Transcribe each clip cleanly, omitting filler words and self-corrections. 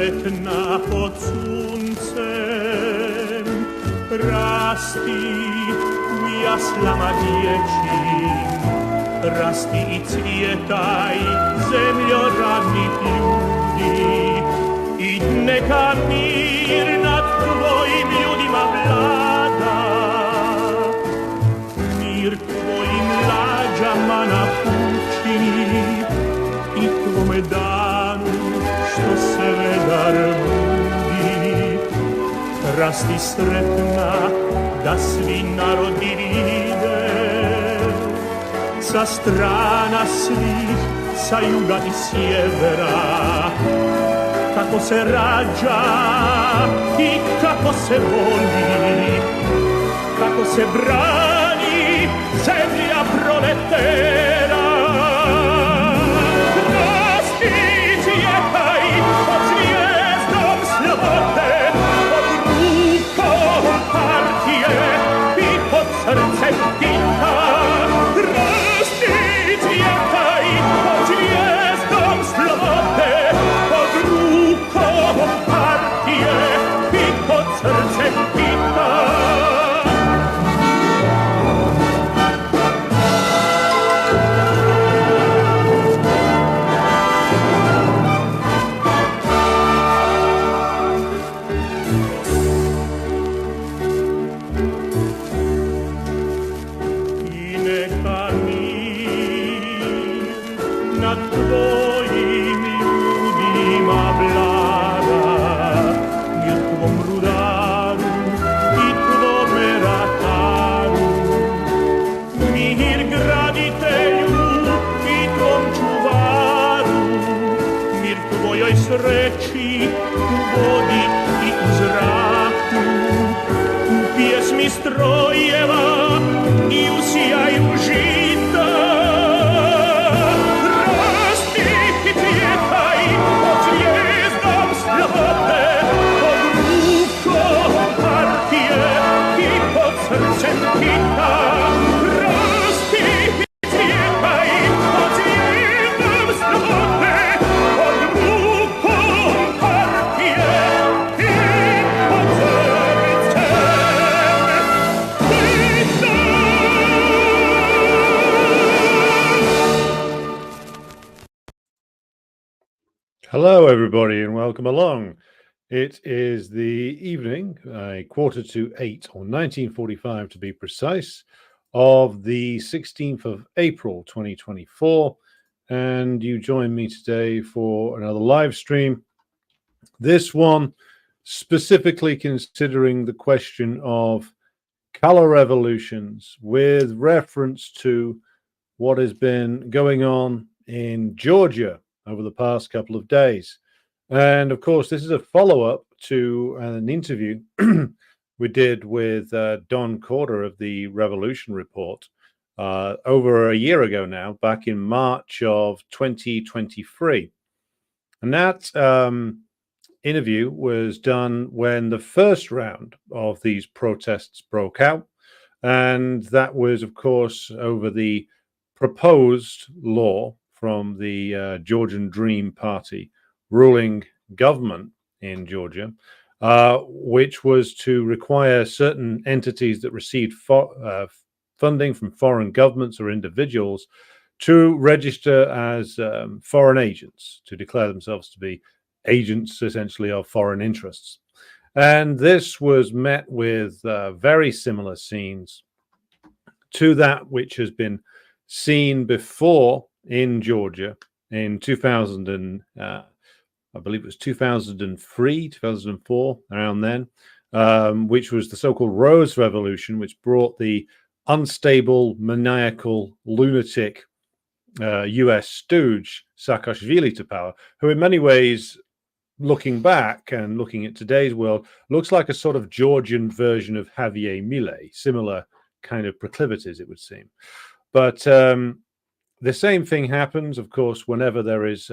sretna pod suncem, rasti u jaslama dječjim, rasti i cvjetaj zemljo radnih ljudi, i neka mir nad tvojim ljudima vlada, mir tvojim lađama napuči i tvome danu što se vedar budi. Rasti sretna da svi narodi vide, sa strana svih, sa juga i sjevera, kako se rađa i kako se voli, kako se brani zemlja proletera. Rasti cvjetaj pod zvijezdom slobode, pod rukom partije i pod srcem Tita. Rasti cvjetaj pod zvijezdom slobode, pod rukom partije i pod srcem Tita. Sreći u vodi i u zraku, u pjesmi strojeva i u sjaju žita. Rasti i cvjetaj pod zvijezdom slobode, pod rukom partije i pod srcem Tita. Rasti i cvjetaj pod zvijezdom slobode, pod rukom partije i pod srcem Tita. Hello, everybody, and welcome along. It is the evening, 7:45, or 19:45 to be precise, of the 16th of April, 2024. And you join me today for another live stream. This one specifically considering the question of color revolutions with reference to what has been going on in Georgia over the past couple of days. And of course, this is a follow-up to an interview we did with Don Corder of the Revolution Report over a year ago now, back in March of 2023. And that interview was done when the first round of these protests broke out. And that was, of course, over the proposed law from the Georgian Dream Party ruling government in Georgia, which was to require certain entities that received funding from foreign governments or individuals to register as foreign agents, to declare themselves to be agents essentially of foreign interests. And this was met with very similar scenes to that which has been seen before in Georgia in 2000 and I believe it was 2003, 2004, around then, which was the so-called Rose Revolution, which brought the unstable, maniacal, lunatic US stooge Saakashvili to power, who in many ways, looking back and looking at today's world, looks like a sort of Georgian version of Javier Milei, similar kind of proclivities, it would seem. But the same thing happens, of course, whenever there is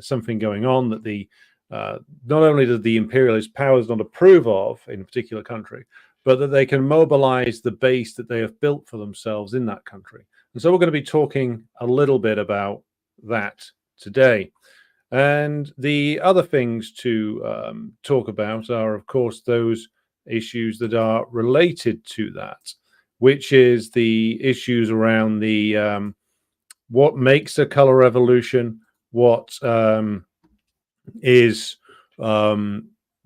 something going on that the not only do the imperialist powers not approve of in a particular country, but that they can mobilize the base that they have built for themselves in that country. And so we're going to be talking a little bit about that today. And the other things to talk about are, of course, those issues that are related to that, which is the issues around the what makes a color revolution, what is what are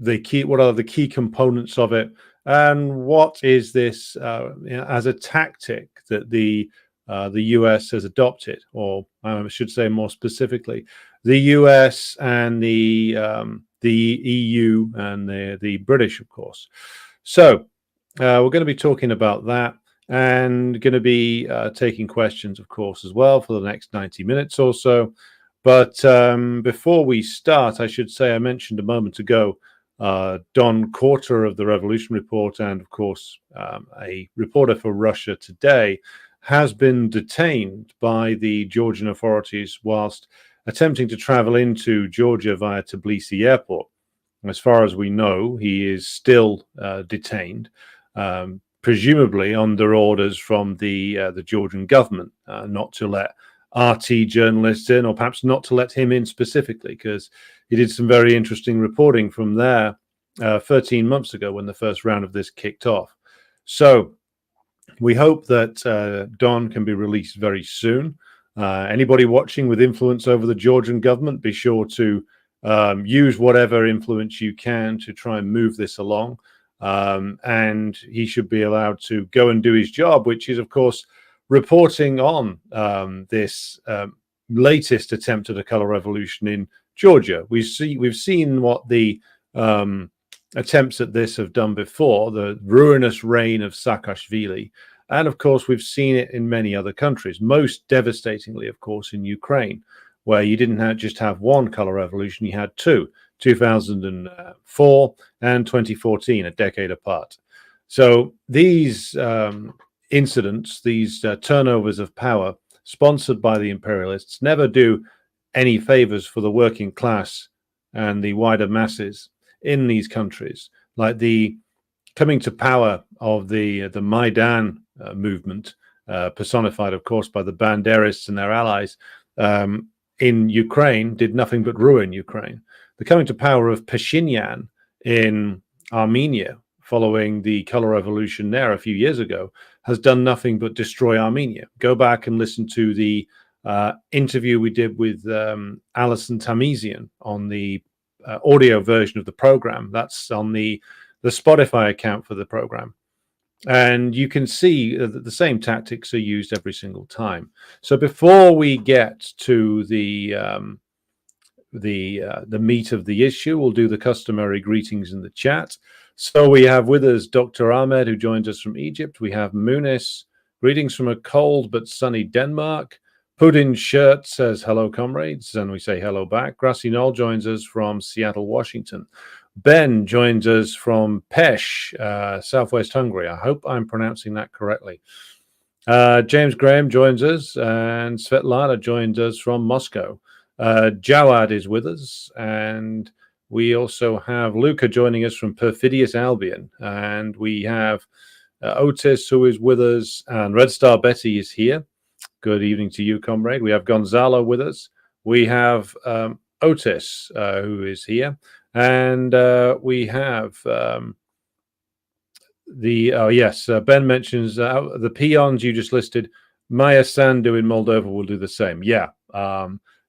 the key components of it, and what is this as a tactic that the US has adopted, or I should say more specifically, the US and the EU and the British, of course. So we're going to be talking about that, and going to be taking questions, of course, as well for the next 90 minutes or so. But before we start, I should say I mentioned a moment ago Don Korter of the Revolution Report, and of course a reporter for Russia Today, has been detained by the Georgian authorities whilst attempting to travel into Georgia via Tbilisi airport. As far as we know, he is still detained, presumably under orders from the Georgian government not to let RT journalists in, or perhaps not to let him in specifically, because he did some very interesting reporting from there 13 months ago when the first round of this kicked off. So we hope that Don can be released very soon. Anybody watching with influence over the Georgian government, be sure to use whatever influence you can to try and move this along. And he should be allowed to go and do his job, which is, of course, reporting on this latest attempt at a color revolution in Georgia. We've seen what the attempts at this have done before, the ruinous reign of Saakashvili. And of course, we've seen it in many other countries, most devastatingly, of course, in Ukraine, where you didn't just have one color revolution, you had two, 2004 and 2014, a decade apart. So these incidents, these turnovers of power sponsored by the imperialists, never do any favors for the working class and the wider masses in these countries, like the coming to power of the Maidan movement, personified, of course, by the Banderists and their allies in Ukraine, did nothing but ruin Ukraine. The coming to power of Pashinyan in Armenia, following the color revolution there a few years ago, has done nothing but destroy Armenia. Go back and listen to the interview we did with Alison Tamizian on the audio version of the program. That's on the Spotify account for the program. And you can see that the same tactics are used every single time. So before we get to the meat of the issue, we'll do the customary greetings in the chat. So we have with us Dr. Ahmed, who joins us from Egypt. We have Munis, greetings from a cold but sunny Denmark. Putin's shirt says hello, comrades, and we say hello back. Grassy Knoll joins us from Seattle, Washington. Ben joins us from Pesh, Southwest Hungary. I hope I'm pronouncing that correctly. James Graham joins us, and Svetlana joins us from Moscow. Jawad is with us, and we also have Luca joining us from Perfidious Albion, and we have Otis, who is with us, and Red Star Betty is here. Good evening to you, comrade. We have Gonzalo with us. We have Otis, who is here. And we have Ben mentions the peons you just listed. Maya Sandu in Moldova will do the same. Yeah.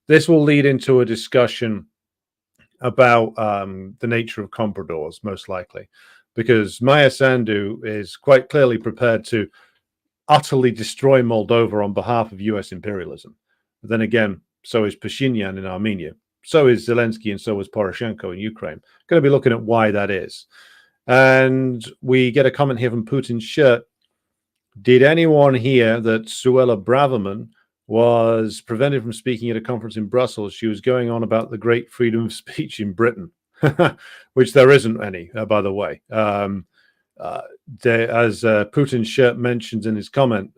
This will lead into a discussion about the nature of compradors, most likely, because Maya Sandu is quite clearly prepared to utterly destroy Moldova on behalf of US imperialism. But then again, so is Pashinyan in Armenia. So is Zelensky, and so is Poroshenko in Ukraine. Going to be looking at why that is. And we get a comment here from Putin's shirt. Did anyone hear that Suella Braverman was prevented from speaking at a conference in Brussels? She was going on about the great freedom of speech in Britain, which there isn't any, by the way. As Putin's shirt mentions in his comment,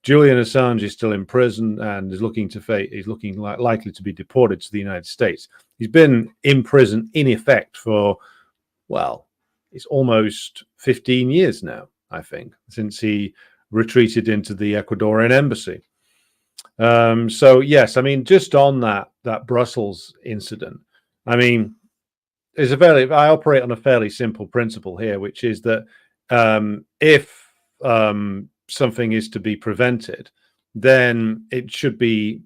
Julian Assange is still in prison and is looking likely to be deported to the United States. He's been in prison in effect for, well, it's almost 15 years now, I think, since he retreated into the Ecuadorian embassy. So yes, I mean, just on that Brussels incident, I mean, I operate on a fairly simple principle here, which is that if something is to be prevented, then it should be,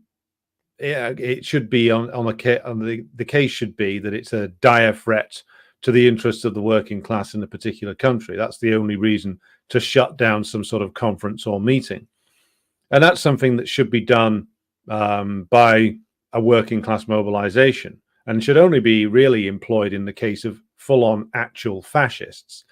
it should be on the case should be that it's a dire threat to the interests of the working class in a particular country. That's the only reason to shut down some sort of conference or meeting, and that's something that should be done by a working class mobilization, and should only be really employed in the case of full-on actual fascists.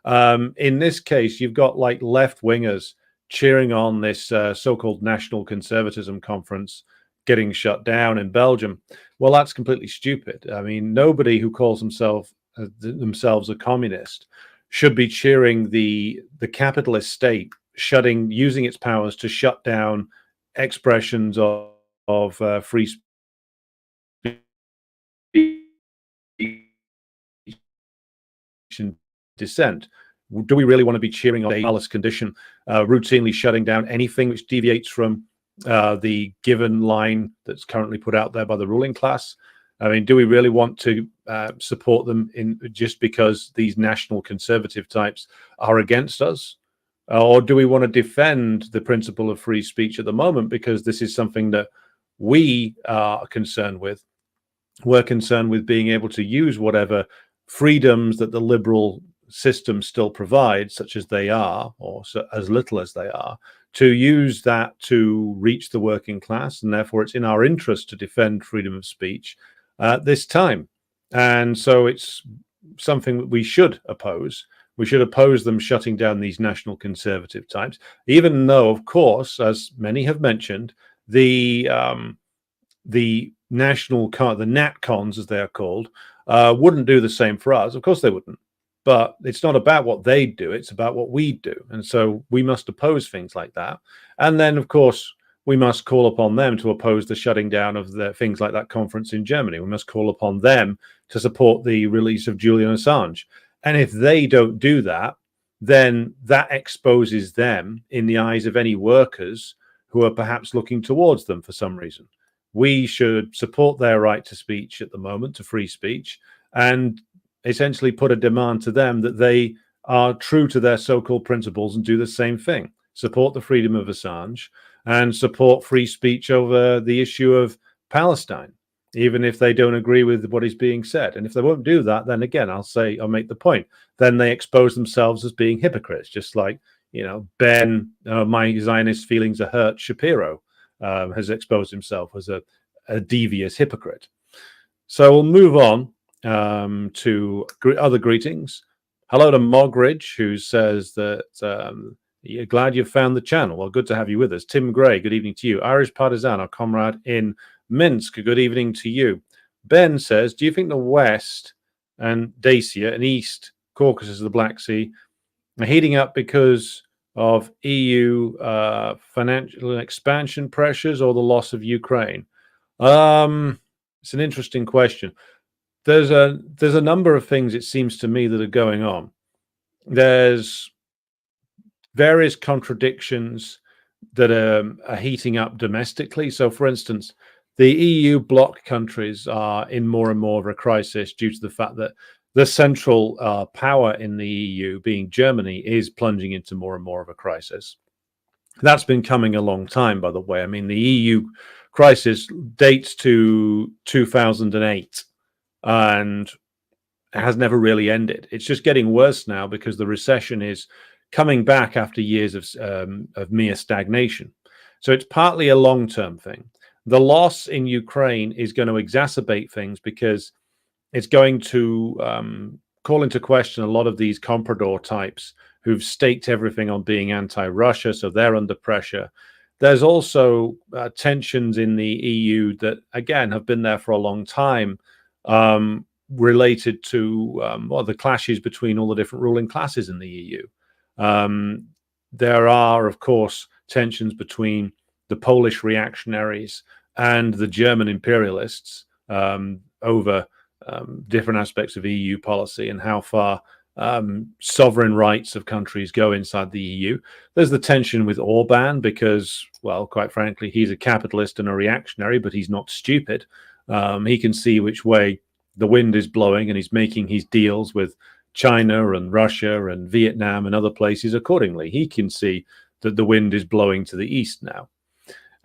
In this case, you've got like left wingers cheering on this so-called national conservatism conference getting shut down in Belgium. Well, that's completely stupid. I mean, nobody who calls themselves a communist should be cheering the capitalist state using its powers to shut down expressions of free speech and dissent. Do we really want to be cheering on a lawless condition, routinely shutting down anything which deviates from the given line that's currently put out there by the ruling class? I mean, do we really want to support them in just because these national conservative types are against us? Or do we want to defend the principle of free speech at the moment because this is something that we are concerned with? We're concerned with being able to use whatever freedoms that the liberal system still provides, such as they are, or as little as they are, to use that to reach the working class. And therefore, it's in our interest to defend freedom of speech at this time. And so it's something that we should oppose. We should oppose them shutting down these national conservative types, even though, of course, as many have mentioned, the NatCons, as they are called, wouldn't do the same for us. Of course they wouldn't. But it's not about what they do, it's about what we do. And so we must oppose things like that. And then, of course, we must call upon them to oppose the shutting down of the things like that conference in Germany. We must call upon them to support the release of Julian Assange. And if they don't do that, then that exposes them in the eyes of any workers who are perhaps looking towards them for some reason. We should support their right to speech at the moment, to free speech, and essentially put a demand to them that they are true to their so-called principles and do the same thing. Support the freedom of Assange and support free speech over the issue of Palestine, even if they don't agree with what is being said. And if they won't do that, then again, I'll make the point. Then they expose themselves as being hypocrites, just like, Ben, my Zionist feelings are hurt, Shapiro has exposed himself as a devious hypocrite. So we'll move on to other greetings. Hello to Mogridge, who says that you're glad you've found the channel. Well, good to have you with us. Tim Gray, good evening to you. Irish Partisan, our comrade in Minsk, good evening to you. Ben says, do you think the West and Dacia and East Caucasus of the Black Sea are heating up because of EU financial expansion pressures or the loss of Ukraine? It's an interesting question. There's a number of things, it seems to me, that are going on. There's various contradictions that are heating up domestically. So, for instance, the EU bloc countries are in more and more of a crisis due to the fact that the central power in the EU, being Germany, is plunging into more and more of a crisis. That's been coming a long time, by the way. I mean, the EU crisis dates to 2008 and has never really ended. It's just getting worse now because the recession is coming back after years of mere stagnation. So it's partly a long-term thing. The loss in Ukraine is going to exacerbate things because it's going to call into question a lot of these comprador types who've staked everything on being anti-Russia, so they're under pressure. There's also tensions in the EU that, again, have been there for a long time, related to the clashes between all the different ruling classes in the EU. There are, of course, tensions between the Polish reactionaries and the German imperialists over different aspects of EU policy and how far sovereign rights of countries go inside the EU. There's the tension with Orban because, well, quite frankly, he's a capitalist and a reactionary, but he's not stupid. He can see which way the wind is blowing, and he's making his deals with China and Russia and Vietnam and other places accordingly. He can see that the wind is blowing to the east now.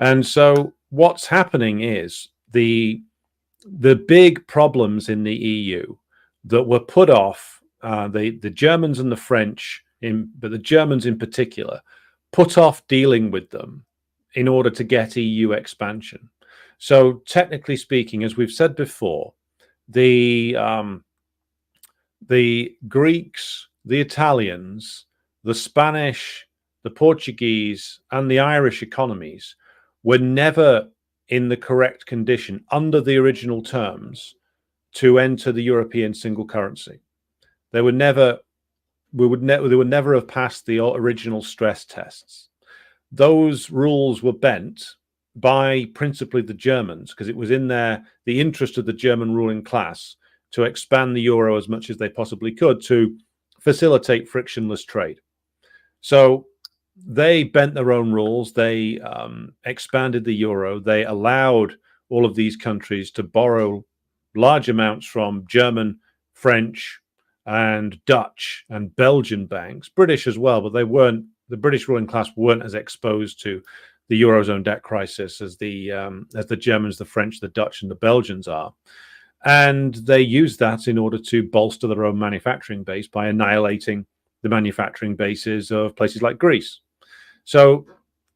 And so what's happening is the big problems in the EU that were put off, the Germans and the French, but the Germans in particular, put off dealing with them in order to get EU expansion. So technically speaking, as we've said before, the Greeks, the Italians, the Spanish, the Portuguese, and the Irish economies were never in the correct condition under the original terms to enter the European single currency. They would never have passed the original stress tests. Those rules were bent by principally the Germans because it was in the interest of the German ruling class to expand the euro as much as they possibly could to facilitate frictionless trade. So they bent their own rules. They expanded the euro. They allowed all of these countries to borrow large amounts from German, French, and Dutch and Belgian banks, British as well, but the British ruling class weren't as exposed to the Eurozone debt crisis as the Germans, the French, the Dutch, and the Belgians are. And they used that in order to bolster their own manufacturing base by annihilating the manufacturing bases of places like Greece. So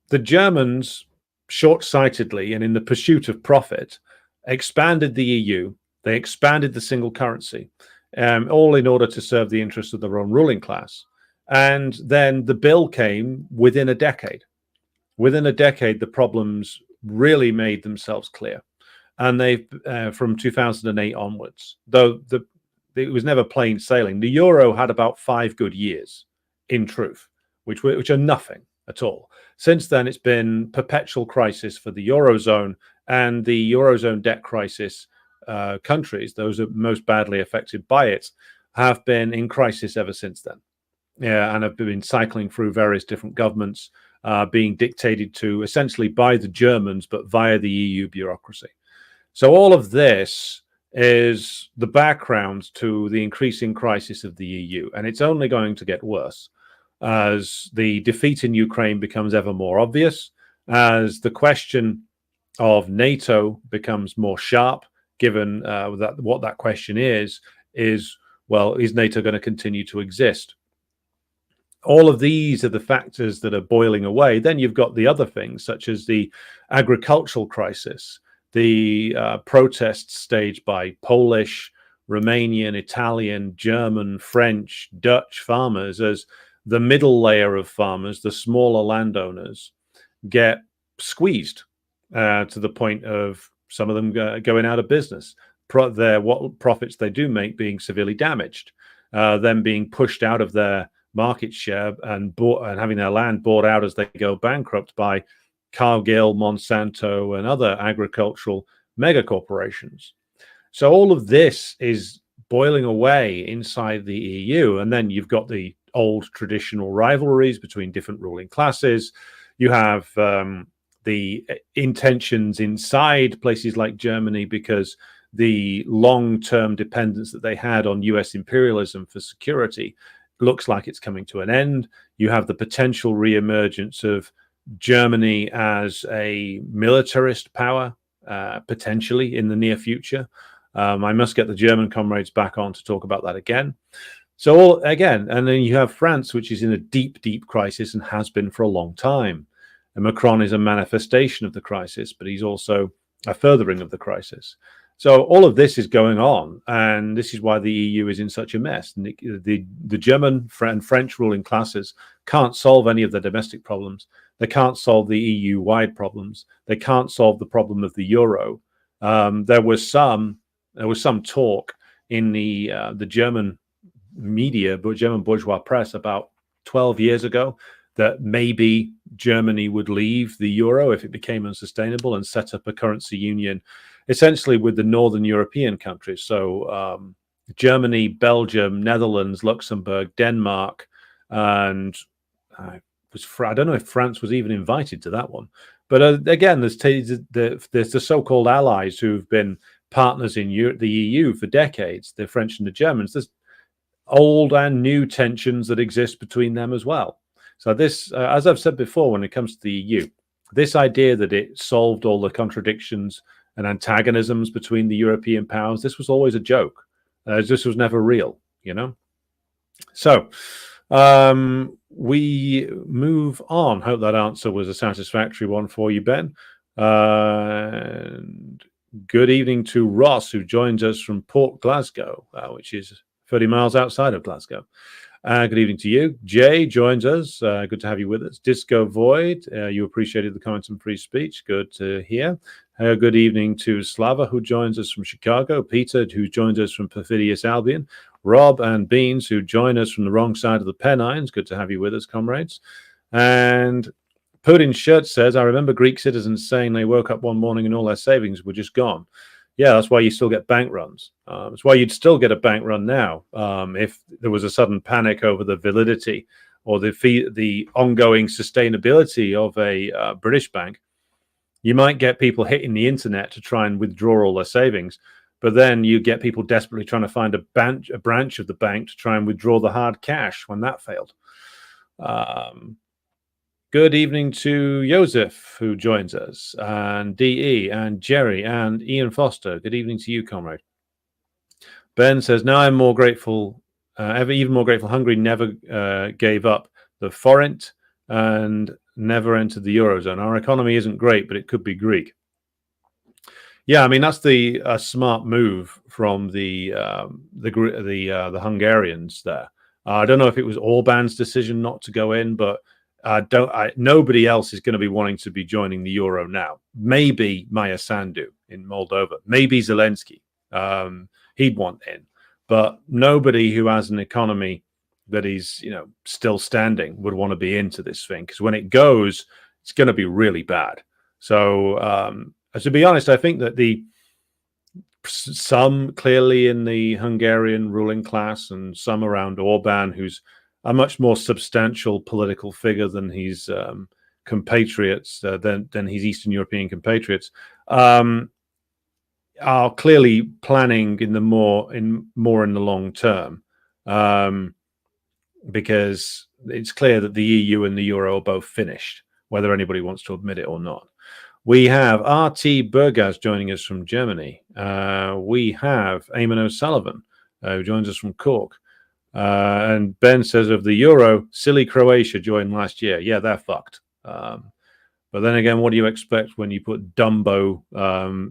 the Germans, short-sightedly and in the pursuit of profit, expanded the EU. They expanded the single currency, all in order to serve the interests of their own ruling class. And then the bill came within a decade. Within a decade, the problems really made themselves clear. And they, from 2008 onwards, though it was never plain sailing, the euro had about 5 good years, in truth, which are nothing at all. Since then, it's been perpetual crisis for the eurozone, and the eurozone debt crisis countries, those are most badly affected by it, have been in crisis ever since then. Yeah, and have been cycling through various different governments, being dictated to essentially by the Germans, but via the EU bureaucracy. So all of this is the background to the increasing crisis of the EU, and it's only going to get worse as the defeat in Ukraine becomes ever more obvious, as the question of NATO becomes more sharp, given that what that question is, well, is NATO going to continue to exist? All of these are the factors that are boiling away. Then you've got the other things, such as the agricultural crisis, the protests staged by Polish, Romanian, Italian, German, French, Dutch farmers, as the middle layer of farmers, the smaller landowners, get squeezed to the point of some of them going out of business. What profits they do make being severely damaged, them being pushed out of their market share and having their land bought out as they go bankrupt by Cargill, Monsanto, and other agricultural mega corporations. So all of this is boiling away inside the EU. And then you've got the old traditional rivalries between different ruling classes. You have the intentions inside places like Germany because the long-term dependence that they had on US imperialism for security looks like it's coming to an end. You have the potential reemergence of Germany as a militarist power, potentially in the near future. I must get the German comrades back on to talk about that again. So and then you have France, which is in a deep, deep crisis and has been for a long time. And Macron is a manifestation of the crisis, but he's also a furthering of the crisis. So all of this is going on, and this is why the EU is in such a mess. And the German and French ruling classes can't solve any of the domestic problems. They can't solve the EU-wide problems. They can't solve the problem of the euro. There was some talk in the German media, but German bourgeois press about 12 years ago that maybe Germany would leave the euro if it became unsustainable and set up a currency union, essentially with the Northern European countries. So Germany, Belgium, Netherlands, Luxembourg, Denmark, and I don't know if France was even invited to that one. But again, there's the so-called allies who've been partners in the EU for decades, the French and the Germans. There's old and new tensions that exist between them as well. So this, as I've said before, when it comes to the EU, this idea that it solved all the contradictions and antagonisms between the European powers, this was always a joke. This was never real, you know. So we move on. Hope that answer was a satisfactory one for you, Ben. Good evening to Ross, who joins us from Port Glasgow, which is 30 miles outside of Glasgow. Good evening to you. Jay joins us. Good to have you with us. Disco Void, you appreciated the comments and free speech. Good to hear. Good evening to Slava, who joins us from Chicago. Peter, who joins us from Perfidious Albion. Rob and Beans, who join us from the wrong side of the Pennines. Good to have you with us, comrades. And Putin's shirt says, I remember Greek citizens saying they woke up one morning and all their savings were just gone. Yeah, that's why you still get bank runs. That's why you'd still get a bank run now if there was a sudden panic over the validity or the ongoing sustainability of a British bank. You might get people hitting the internet to try and withdraw all their savings, but then you get people desperately trying to find a branch of the bank to try and withdraw the hard cash when that failed. Good evening to Joseph, who joins us, and DE, and Jerry, and Ian Foster. Good evening to you, comrade. Ben says, now I'm more grateful, even more grateful. Hungary never gave up the forint and never entered the Eurozone. Our economy isn't great, but it could be Greek. Yeah, I mean, that's a smart move from the Hungarians there. I don't know if it was Orban's decision not to go in, but nobody else is going to be wanting to be joining the euro now. Maybe Maya Sandu in Moldova, maybe Zelensky. He'd want in, but nobody who has an economy that is, still standing would want to be into this thing, because when it goes, it's going to be really bad. So, to be honest, I think that some clearly in the Hungarian ruling class and some around Orban, who's a much more substantial political figure than his compatriots, than his Eastern European compatriots, are clearly planning in the more in the long term, because it's clear that the EU and the euro are both finished, whether anybody wants to admit it or not. We have RT Burgas joining us from Germany. We have Eamon O'Sullivan, who joins us from Cork. And Ben says, of the euro, silly Croatia joined last year. Yeah, they're fucked. But then again, what do you expect when you put Dumbo,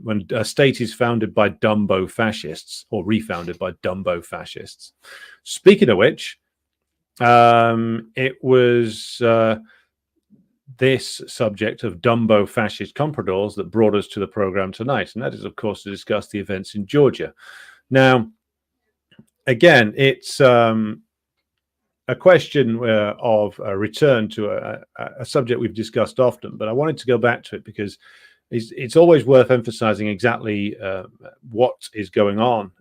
when a state is founded by Dumbo fascists or refounded by Dumbo fascists? Speaking of which, it was this subject of Dumbo fascist compradors that brought us to the program tonight. And that is, of course, to discuss the events in Georgia. Now, again, it's a question of a return to a subject we've discussed often, but I wanted to go back to it because it's always worth emphasizing exactly what is going on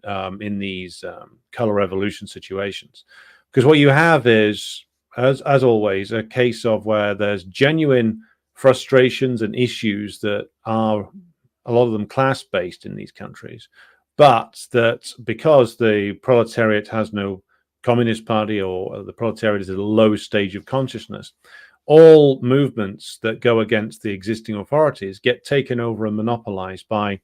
in these color revolution situations. Because what you have is, as always, a case of where there's genuine frustrations and issues that are, a lot of them, class-based in these countries, but that because the proletariat has no communist party, or the proletariat is at a low stage of consciousness, all movements that go against the existing authorities get taken over and monopolized by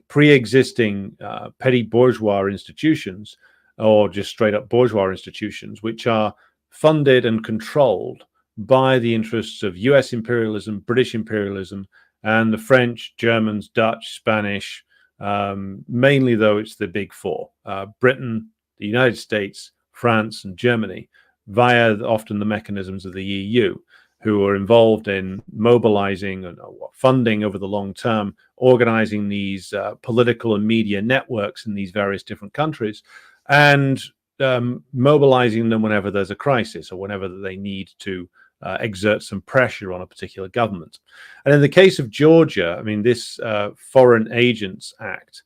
pre-existing petty bourgeois institutions, or just straight up bourgeois institutions, which are funded and controlled by the interests of US imperialism, British imperialism, and the French, Germans, Dutch, Spanish, mainly though it's the big four, Britain, the United States, France, and Germany, via often the mechanisms of the EU, who are involved in mobilizing and funding over the long term, organizing these political and media networks in these various different countries, and mobilizing them whenever there's a crisis or whenever they need to exert some pressure on a particular government. And in the case of Georgia, I mean, this Foreign Agents Act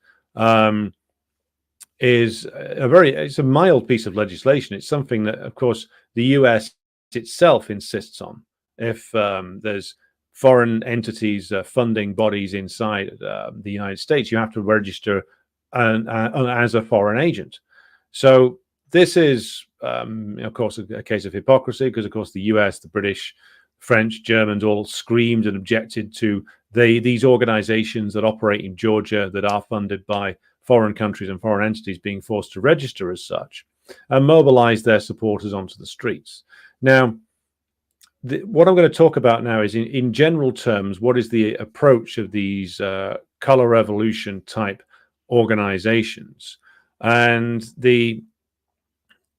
is it's a mild piece of legislation. It's something that, of course, the US itself insists on. If there's foreign entities funding bodies inside the United States, you have to register as a foreign agent. So this is, of course, a case of hypocrisy, because, of course, the US, the British, French, Germans all screamed and objected to these organizations that operate in Georgia that are funded by foreign countries and foreign entities being forced to register as such, and mobilize their supporters onto the streets. Now, what I'm going to talk about now is, in general terms, what is the approach of these color revolution type organizations. And the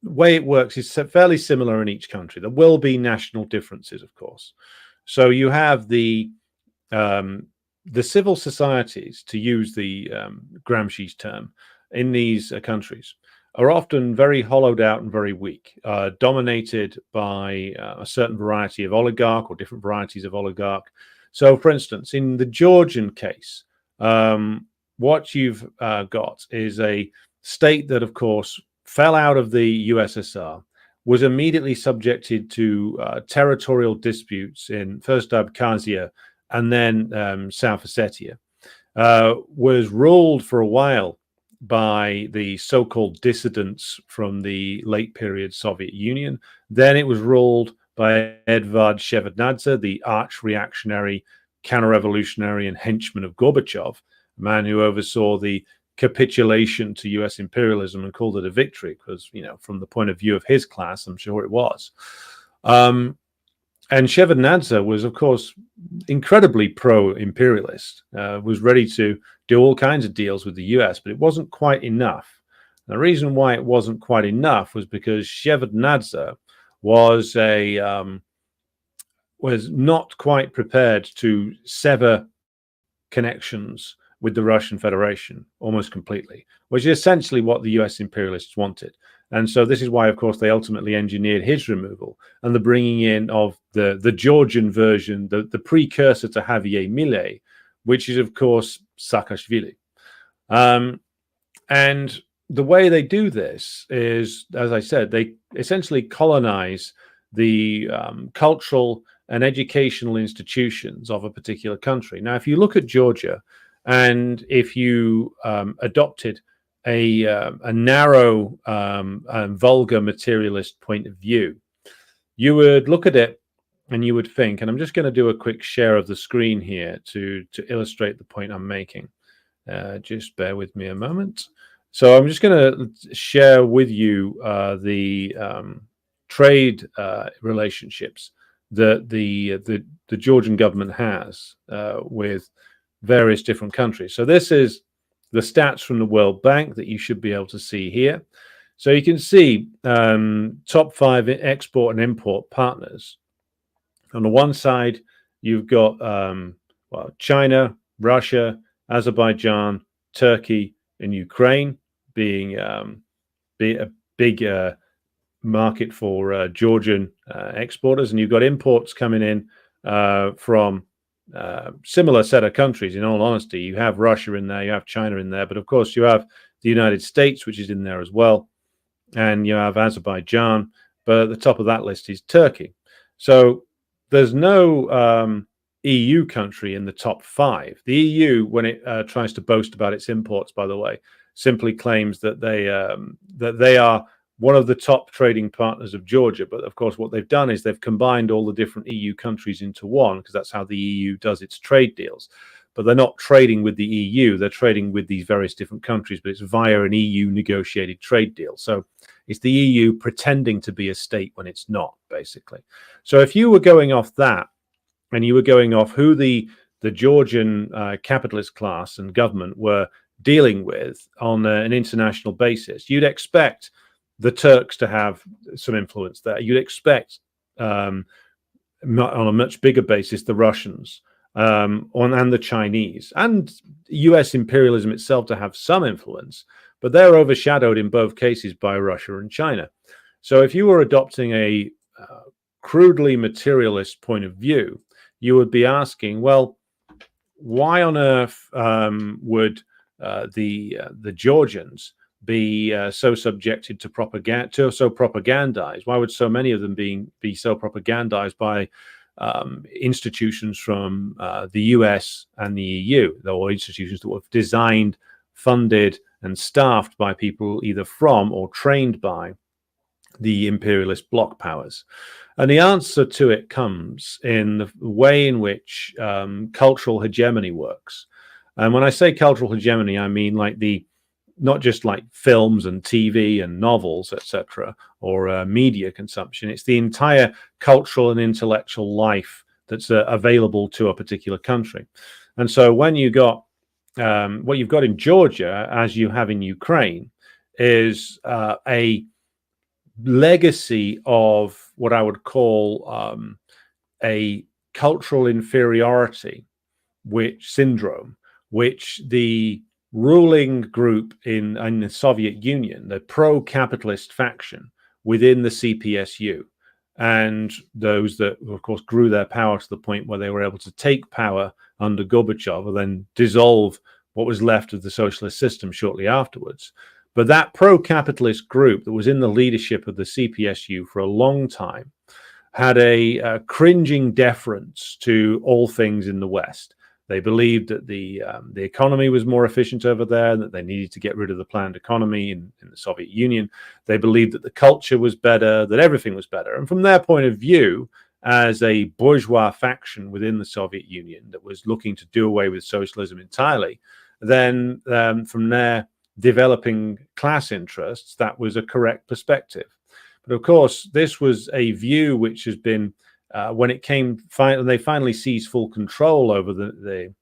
way it works is fairly similar in each country. There will be national differences, of course. So you have the civil societies, to use the Gramsci's term, in these countries are often very hollowed out and very weak, dominated by a certain variety of oligarch or different varieties of oligarch. So, for instance, in the Georgian case, what you've got is a state that, of course, fell out of the USSR, was immediately subjected to territorial disputes in first Abkhazia and then South Ossetia, was ruled for a while by the so-called dissidents from the late period Soviet Union. Then it was ruled by Edvard Shevardnadze, the arch-reactionary, counter-revolutionary and henchman of Gorbachev, a man who oversaw the capitulation to US imperialism and called it a victory, because, you know, from the point of view of his class, I'm sure it was. And Shevardnadze was, of course, incredibly pro-imperialist, was ready to do all kinds of deals with the US, but it wasn't quite enough. And the reason why it wasn't quite enough was because Shevardnadze was not quite prepared to sever connections with the Russian Federation almost completely, which is essentially what the US imperialists wanted. And so this is why, of course, they ultimately engineered his removal and the bringing in of the Georgian version, the precursor to Javier Milei, which is, of course, Saakashvili. And the way they do this is, as I said, they essentially colonize the cultural and educational institutions of a particular country. Now, if you look at Georgia, and if you adopted a narrow and vulgar materialist point of view, you would look at it and you would think, and I'm just going to do a quick share of the screen here to illustrate the point I'm making. Just bear with me a moment. So I'm just going to share with you the trade relationships that the Georgian government has with various different countries. So this is the stats from the World Bank that you should be able to see here. So you can see top 5 export and import partners. On the one side, you've got China, Russia, Azerbaijan, Turkey, and Ukraine being a big market for Georgian exporters. And you've got imports coming in from similar set of countries. In all honesty, you have Russia in there, you have China in there, but of course you have the United States, which is in there as well, and you have Azerbaijan, but at the top of that list is Turkey. So there's no EU country in the top 5. The EU, when it tries to boast about its imports, by the way, simply claims that they are one of the top trading partners of Georgia. But of course, what they've done is they've combined all the different EU countries into one, because that's how the EU does its trade deals. But they're not trading with the EU, they're trading with these various different countries, but it's via an EU negotiated trade deal. So it's the EU pretending to be a state when it's not, basically. So if you were going off that, and you were going off who the Georgian capitalist class and government were dealing with on an international basis, you'd expect the Turks to have some influence there. You'd expect, on a much bigger basis, the Russians and the Chinese and US imperialism itself to have some influence, but they're overshadowed in both cases by Russia and China. So if you were adopting a crudely materialist point of view, you would be asking, well, why on earth would the Georgians be so subjected to propaganda, so propagandized? Why would so many of them be so propagandized by institutions from the US and the EU, or institutions that were designed, funded, and staffed by people either from or trained by the imperialist bloc powers? And the answer to it comes in the way in which cultural hegemony works. And when I say cultural hegemony, I mean like not just like films and TV and novels, etc., or media consumption. It's the entire cultural and intellectual life that's available to a particular country. And so when you got what you've got in Georgia, as you have in Ukraine, is a legacy of what I would call a cultural inferiority syndrome, which the ruling group in the Soviet Union, the pro-capitalist faction within the CPSU, and those that, of course, grew their power to the point where they were able to take power under Gorbachev and then dissolve what was left of the socialist system shortly afterwards. But that pro-capitalist group that was in the leadership of the CPSU for a long time had a cringing deference to all things in the West. They believed that the economy was more efficient over there, that they needed to get rid of the planned economy in the Soviet Union. They believed that the culture was better, that everything was better. And from their point of view, as a bourgeois faction within the Soviet Union that was looking to do away with socialism entirely, then from their developing class interests, that was a correct perspective. But of course, this was a view which has been when it came, they finally seized full control over the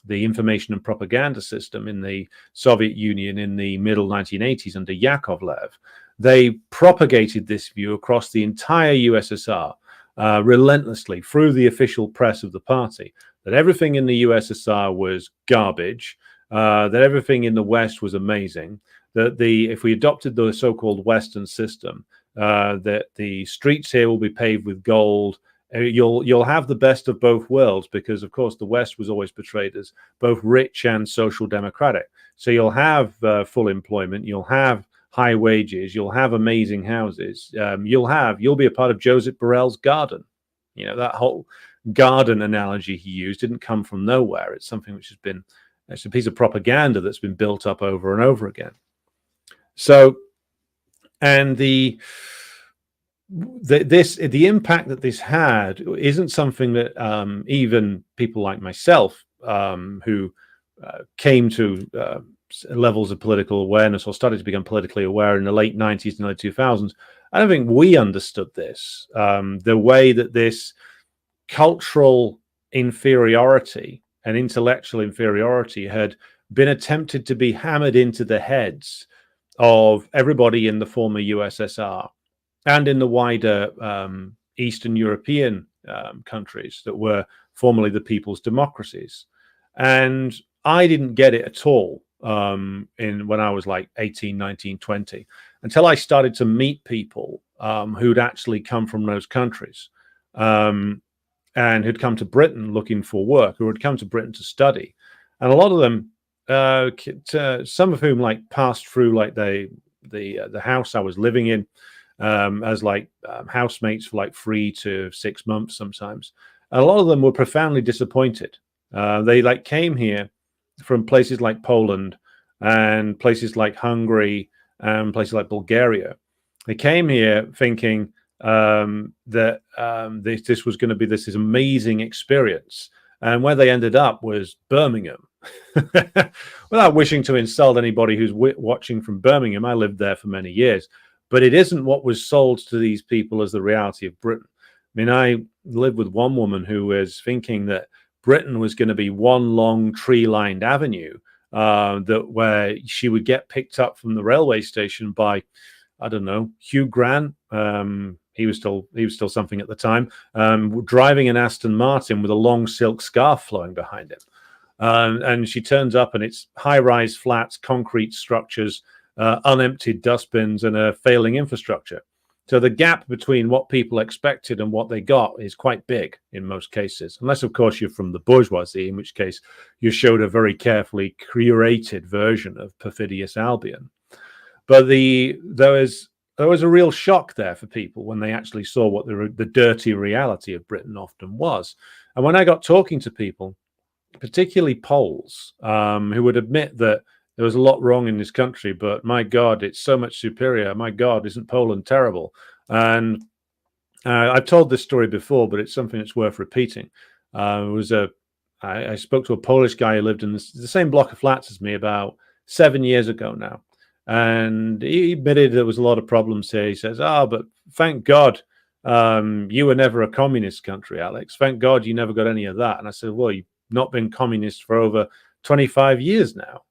information and propaganda system in the Soviet Union in the middle 1980s under Yakovlev. They propagated this view across the entire USSR relentlessly through the official press of the party, that everything in the USSR was garbage, that everything in the West was amazing, that if we adopted the so-called Western system, that the streets here will be paved with gold. You'll have the best of both worlds, because of course the West was always portrayed as both rich and social democratic. So you'll have full employment, you'll have high wages, you'll have amazing houses, you'll be a part of Joseph Borrell's garden. You know, that whole garden analogy he used didn't come from nowhere. It's something which has been, it's a piece of propaganda that's been built up over and over again. So, and the impact that this had isn't something that even people like myself, who came to levels of political awareness or started to become politically aware in the late 90s and early 2000s, I don't think we understood this. The way that this cultural inferiority and intellectual inferiority had been attempted to be hammered into the heads of everybody in the former USSR and in the wider Eastern European countries that were formerly the people's democracies. And I didn't get it at all when I was like 18, 19, 20, until I started to meet people who'd actually come from those countries and who'd come to Britain looking for work, who had come to Britain to study. And a lot of them, some of whom like passed through like the house I was living in, as like housemates for like 3 to 6 months sometimes. And a lot of them were profoundly disappointed. They like came here from places like Poland and places like Hungary and places like Bulgaria. They came here thinking that this was going to be this amazing experience. And where they ended up was Birmingham. Without wishing to insult anybody who's watching from Birmingham, I lived there for many years. But it isn't what was sold to these people as the reality of Britain. I mean, I lived with one woman who was thinking that Britain was going to be one long tree-lined avenue, where she would get picked up from the railway station by, I don't know, Hugh Grant. He was still something at the time, driving an Aston Martin with a long silk scarf flowing behind him. And she turns up and it's high-rise flats, concrete structures, unemptied dustbins, and a failing infrastructure. So the gap between what people expected and what they got is quite big in most cases, unless, of course, you're from the bourgeoisie, in which case you're showed a very carefully curated version of perfidious Albion. But there was a real shock there for people when they actually saw what the dirty reality of Britain often was. And when I got talking to people, particularly Poles, who would admit that there was a lot wrong in this country, but my God, it's so much superior. My God, isn't Poland terrible? And I've told this story before, but it's something that's worth repeating. I spoke to a Polish guy who lived in the same block of flats as me about 7 years ago now. And he admitted there was a lot of problems here. He says, but thank God you were never a communist country, Alex. Thank God you never got any of that. And I said, well, you've not been communist for over 25 years now.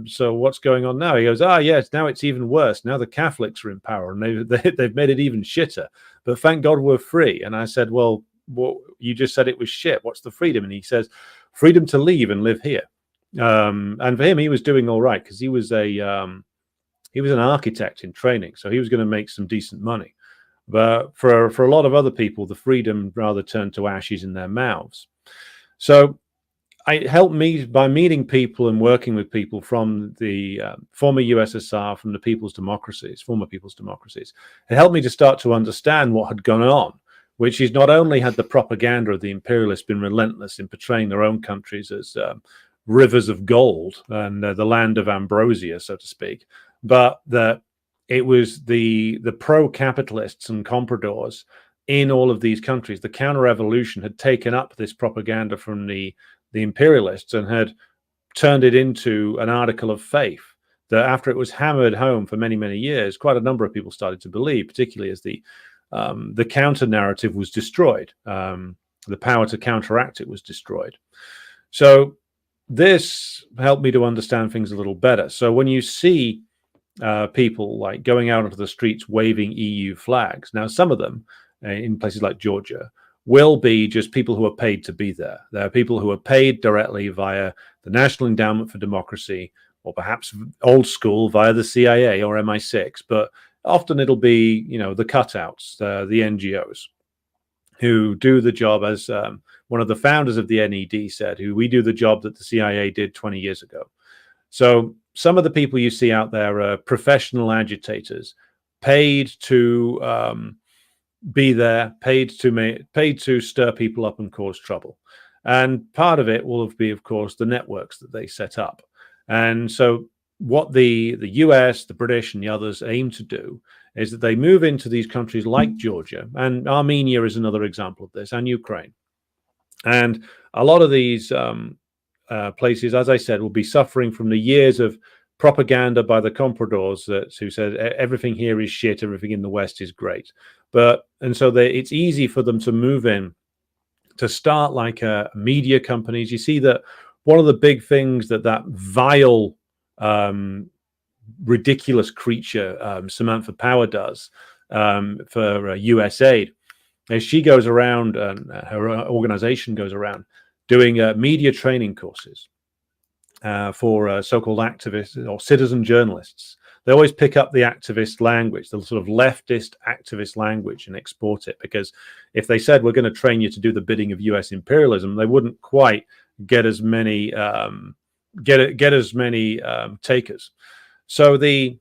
So what's going on now? He goes, yes, now it's even worse. Now the Catholics are in power and they've made it even shitter. But thank God we're free. And I said, well, you just said it was shit. What's the freedom? And he says, freedom to leave and live here. And for him, he was doing all right because he was an architect in training, so he was going to make some decent money. But for a lot of other people, the freedom rather turned to ashes in their mouths. So it helped me by meeting people and working with people from the former USSR, from the former people's democracies. It helped me to start to understand what had gone on, which is not only had the propaganda of the imperialists been relentless in portraying their own countries as rivers of gold and the land of ambrosia, so to speak, but that it was the pro-capitalists and compradors in all of these countries. The counter-revolution had taken up this propaganda from the imperialists and had turned it into an article of faith that, after it was hammered home for many, many years, quite a number of people started to believe, particularly as the counter-narrative was destroyed. The power to counteract it was destroyed. So this helped me to understand things a little better. So when you see people like going out onto the streets waving EU flags, now some of them in places like Georgia will be just people who are paid to be there. There are people who are paid directly via the National Endowment for Democracy, or perhaps old school via the CIA or MI6, but often it'll be, the cutouts, the NGOs, who do the job, as one of the founders of the NED said, we do the job that the CIA did 20 years ago. So some of the people you see out there are professional agitators, paid to be there, paid to stir people up and cause trouble. And part of it will be, of course, the networks that they set up. And so what the US, the British, and the others aim to do is that they move into these countries like Georgia, and Armenia is another example of this, and Ukraine. And a lot of these places, as I said, will be suffering from the years of propaganda by the compradors who said everything here is shit, everything in the West is great. And so it's easy for them to move in, to start like media companies. You see that one of the big things that vile, ridiculous creature, Samantha Power, does for USAID is she goes around, and her organization goes around doing media training courses for so-called activists or citizen journalists. They always pick up the activist language, the sort of leftist activist language, and export it, because if they said we're going to train you to do the bidding of US imperialism, they wouldn't quite get as many takers. So the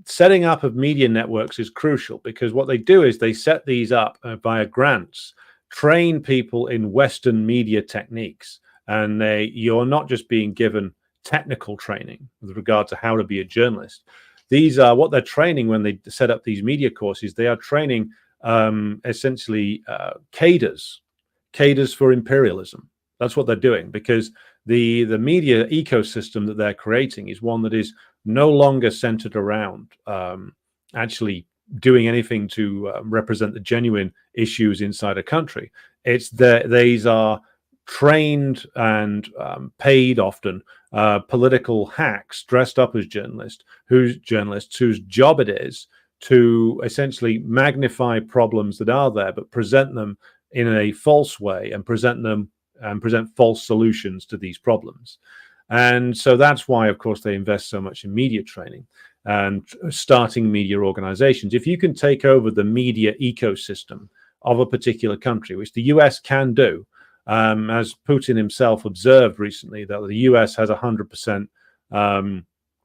setting up of media networks is crucial, because what they do is they set these up via grants, train people in Western media techniques, and you're not just being given technical training with regard to how to be a journalist. These are what they're training when they set up these media courses. They are training essentially cadres for imperialism. That's what they're doing, because the media ecosystem that they're creating is one that is no longer centered around actually doing anything to represent the genuine issues inside a country. It's that these are trained and paid often political hacks dressed up as journalists whose job it is to essentially magnify problems that are there, but present them in a false way and present false solutions to these problems. And so that's why, of course, they invest so much in media training and starting media organizations. If you can take over the media ecosystem of a particular country, which the US can do, as Putin himself observed recently, that the US has 100%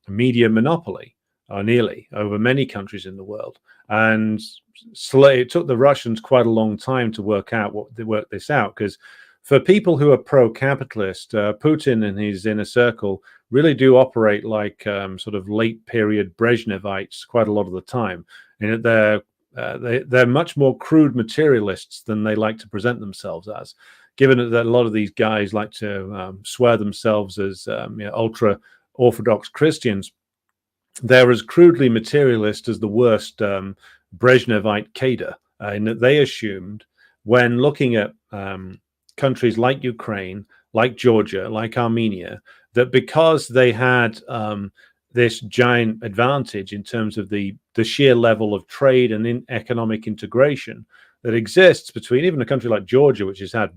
media monopoly. or nearly over many countries in the world. And it took the Russians quite a long time to work this out, because for people who are pro-capitalist, Putin and his inner circle really do operate like sort of late period Brezhnevites quite a lot of the time. And they're much more crude materialists than they like to present themselves as, given that a lot of these guys like to swear themselves as ultra Orthodox Christians. They're as crudely materialist as the worst Brezhnevite cadre, in that they assumed, when looking at countries like Ukraine, like Georgia, like Armenia, that because they had this giant advantage in terms of the sheer level of trade and economic integration that exists between even a country like Georgia, which has had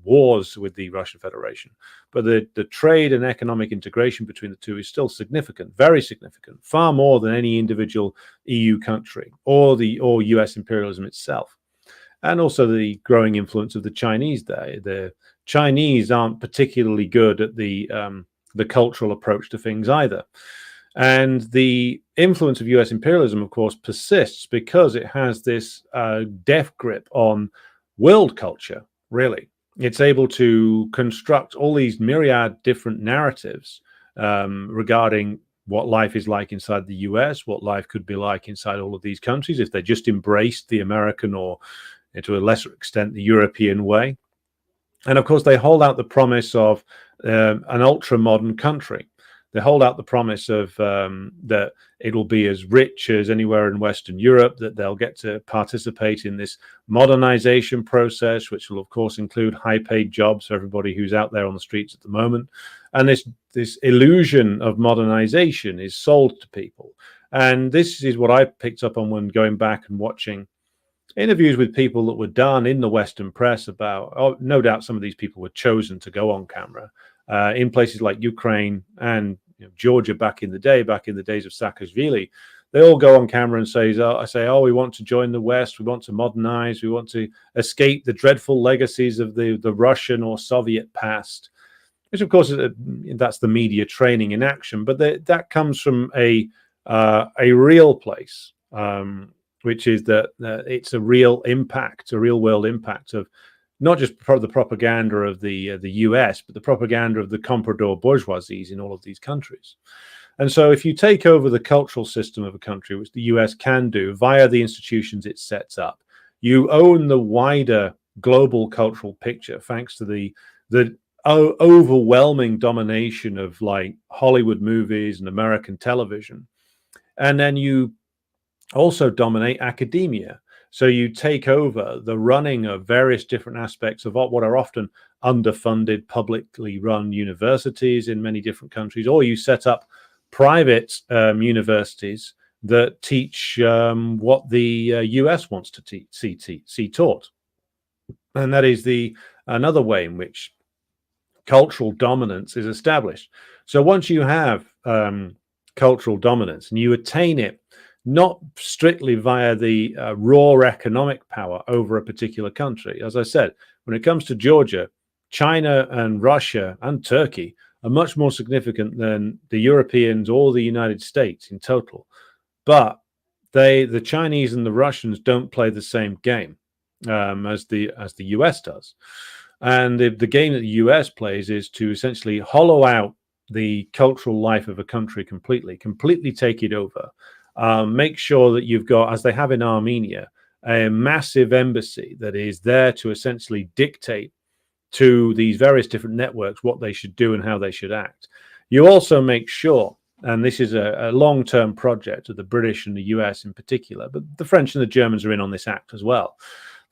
wars with the Russian Federation, but the trade and economic integration between the two is still significant, very significant, far more than any individual EU country or US imperialism itself. And also the growing influence of the Chinese there. The Chinese aren't particularly good at the cultural approach to things either. And the influence of US imperialism, of course, persists because it has this death grip on world culture, really. It's able to construct all these myriad different narratives regarding what life is like inside the US, what life could be like inside all of these countries if they just embraced the American, or to a lesser extent, the European way. And of course, they hold out the promise of an ultra-modern country. They hold out the promise of that it'll be as rich as anywhere in Western Europe, that they'll get to participate in this modernization process, which will, of course, include high-paid jobs for everybody who's out there on the streets at the moment. And this illusion of modernization is sold to people. And this is what I picked up on when going back and watching interviews with people that were done in the Western press about, no doubt some of these people were chosen to go on camera, in places like Ukraine and Georgia back in the days of Saakashvili. They all go on camera and say, we want to join the West, we want to modernize, we want to escape the dreadful legacies of the Russian or Soviet past, which of course that's the media training in action. But that comes from a real place, which is that it's a real impact, a real world impact of not just the propaganda of the US, but the propaganda of the comprador bourgeoisies in all of these countries. And so if you take over the cultural system of a country, which the US can do via the institutions it sets up, you own the wider global cultural picture thanks to the overwhelming domination of like Hollywood movies and American television. And then you also dominate academia. So you take over the running of various different aspects of what are often underfunded, publicly run universities in many different countries, or you set up private universities that teach what the US wants to see taught. And that is another way in which cultural dominance is established. So once you have cultural dominance and you attain it, not strictly via the raw economic power over a particular country. As I said, when it comes to Georgia, China and Russia and Turkey are much more significant than the Europeans or the United States in total. But the Chinese and the Russians don't play the same game as the US does. And the game that the US plays is to essentially hollow out the cultural life of a country completely take it over. Make sure that you've got, as they have in Armenia, a massive embassy that is there to essentially dictate to these various different networks what they should do and how they should act. You also make sure, and this is a long-term project of the British and the US in particular, but the French and the Germans are in on this act as well,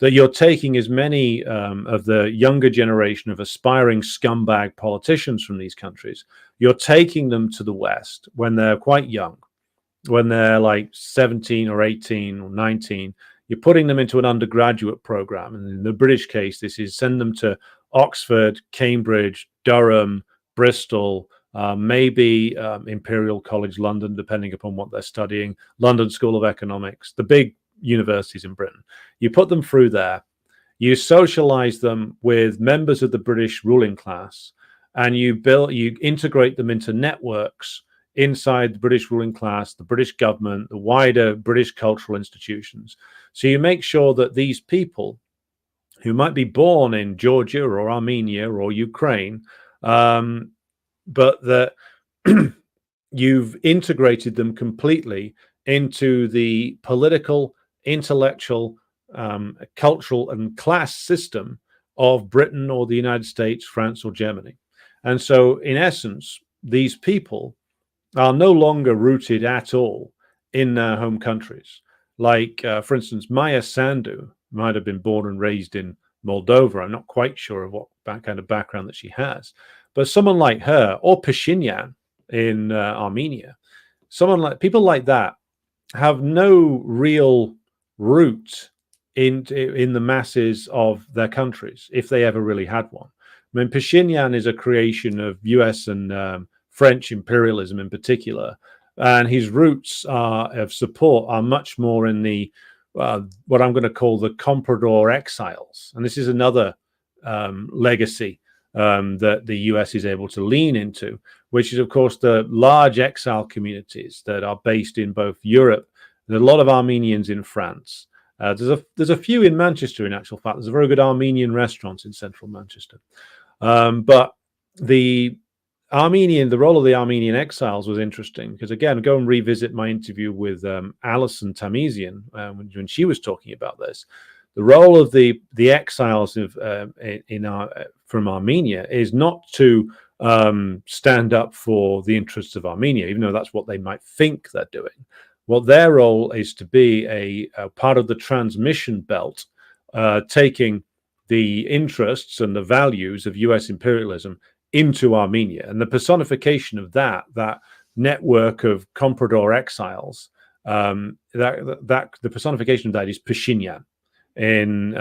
that you're taking as many of the younger generation of aspiring scumbag politicians from these countries, you're taking them to the West when they're quite young, when they're like 17 or 18 or 19, you're putting them into an undergraduate program. And in the British case, this is send them to Oxford, Cambridge, Durham, Bristol, maybe Imperial College London, depending upon what they're studying, London School of Economics, the big universities in Britain. You put them through there, you socialize them with members of the British ruling class, and you integrate them into networks inside the British ruling class, the British government, the wider British cultural institutions. So you make sure that these people who might be born in Georgia or Armenia or Ukraine, but that you've integrated them completely into the political, intellectual, cultural, and class system of Britain or the United States, France, or Germany. And so, in essence, these people are no longer rooted at all in their home countries. Like, for instance, Maya Sandu might have been born and raised in Moldova. I'm not quite sure of what kind of background that she has. But someone like her, or Pashinyan in Armenia, people like that have no real root in the masses of their countries, if they ever really had one. I mean, Pashinyan is a creation of US and French imperialism in particular, and his roots of support are much more in the what I'm going to call the comprador exiles. And this is another legacy that the US is able to lean into, which is, of course, the large exile communities that are based in both Europe. There's a lot of Armenians in France. There's a few in Manchester, in actual fact. There's a very good Armenian restaurant in central Manchester. But the role of the Armenian exiles was interesting because, again, go and revisit my interview with Alison Tamizian when she was talking about this. The role of the exiles from Armenia is not to stand up for the interests of Armenia, even though that's what they might think they're doing. What their role is to be a part of the transmission belt, taking the interests and the values of US imperialism into Armenia. And the personification of that network of comprador exiles, the personification of that is Pashinyan in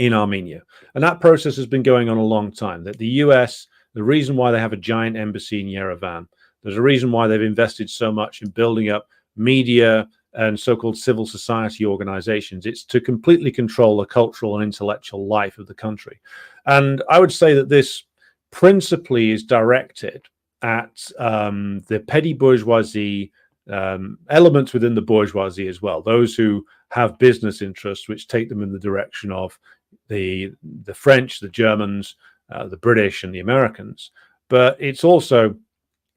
Armenia. And that process has been going on a long time. That the US, the reason why they have a giant embassy in Yerevan, there's a reason why they've invested so much in building up media and so-called civil society organizations. It's to completely control the cultural and intellectual life of the country. And I would say that this principally is directed at the petty bourgeoisie, elements within the bourgeoisie as well, those who have business interests which take them in the direction of the French, the Germans, the British, and the Americans. But it's also,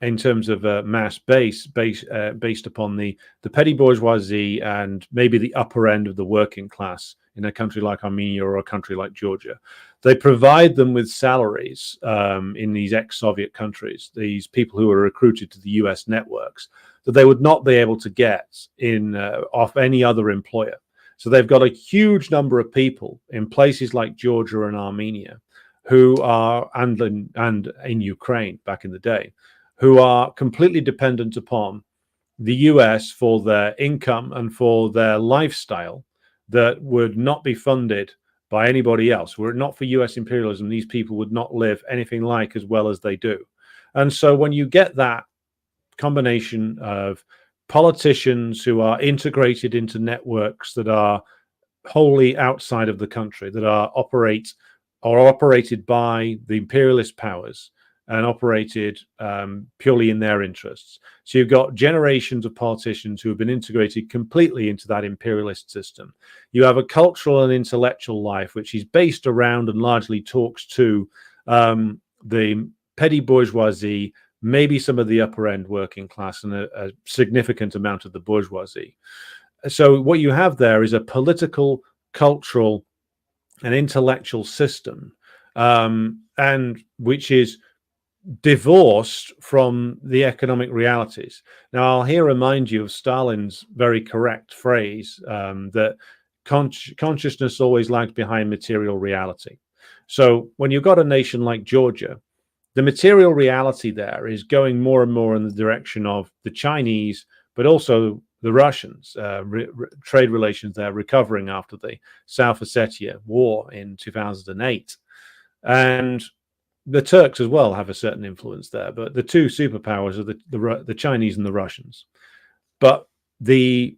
in terms of mass base, based upon the petty bourgeoisie and maybe the upper end of the working class in a country like Armenia or a country like Georgia. They provide them with salaries in these ex-Soviet countries, these people who are recruited to the US networks, that they would not be able to get off any other employer. So they've got a huge number of people in places like Georgia and Armenia who are, and in Ukraine back in the day, who are completely dependent upon the US for their income and for their lifestyle that would not be funded by anybody else. Were it not for US imperialism, these people would not live anything like as well as they do. And so when you get that combination of politicians who are integrated into networks that are wholly outside of the country, that are operated by the imperialist powers, and operated purely in their interests. So you've got generations of politicians who have been integrated completely into that imperialist system. You have a cultural and intellectual life which is based around and largely talks to the petty bourgeoisie, maybe some of the upper end working class, and a significant amount of the bourgeoisie. So what you have there is a political, cultural, and intellectual system, and which is divorced from the economic realities. Now, I'll here remind you of Stalin's very correct phrase that consciousness always lags behind material reality. So when you've got a nation like Georgia, the material reality there is going more and more in the direction of the Chinese, but also the Russians. Trade relations there recovering after the South Ossetia war in 2008. And the Turks as well have a certain influence there, but the two superpowers are the Chinese and the Russians. But the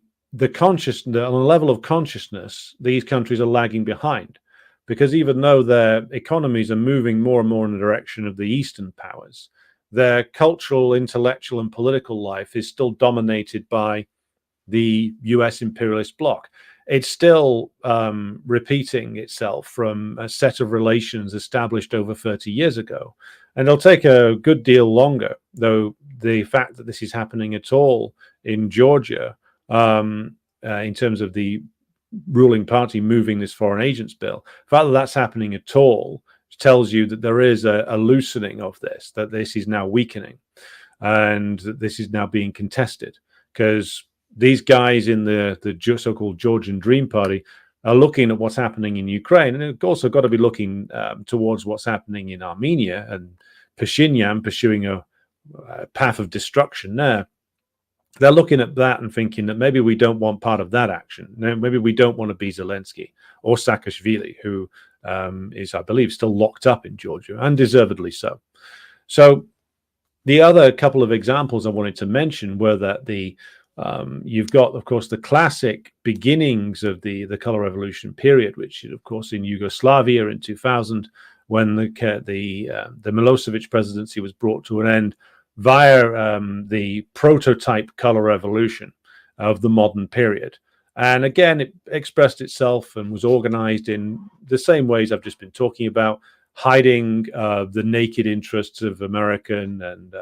consciousness, on the level of consciousness, these countries are lagging behind, because even though their economies are moving more and more in the direction of the Eastern powers, their cultural, intellectual, and political life is still dominated by the US imperialist bloc. It's still repeating itself from a set of relations established over 30 years ago. And it'll take a good deal longer, though the fact that this is happening at all in Georgia, in terms of the ruling party moving this foreign agents bill, the fact that that's happening at all tells you that there is a loosening of this, that this is now weakening, and that this is now being contested, because these guys in the so-called Georgian Dream Party are looking at what's happening in Ukraine, and they've also got to be looking towards what's happening in Armenia and Pashinyan pursuing a path of destruction there. They're looking at that and thinking that maybe we don't want part of that action. Maybe we don't want to be Zelensky or Saakashvili, who is, I believe, still locked up in Georgia, and deservedly so. So the other couple of examples I wanted to mention were that you've got, of course, the classic beginnings of the color revolution period, which, of course, in Yugoslavia in 2000, when the Milosevic presidency was brought to an end via the prototype color revolution of the modern period. And again, it expressed itself and was organized in the same ways I've just been talking about, hiding the naked interests of American and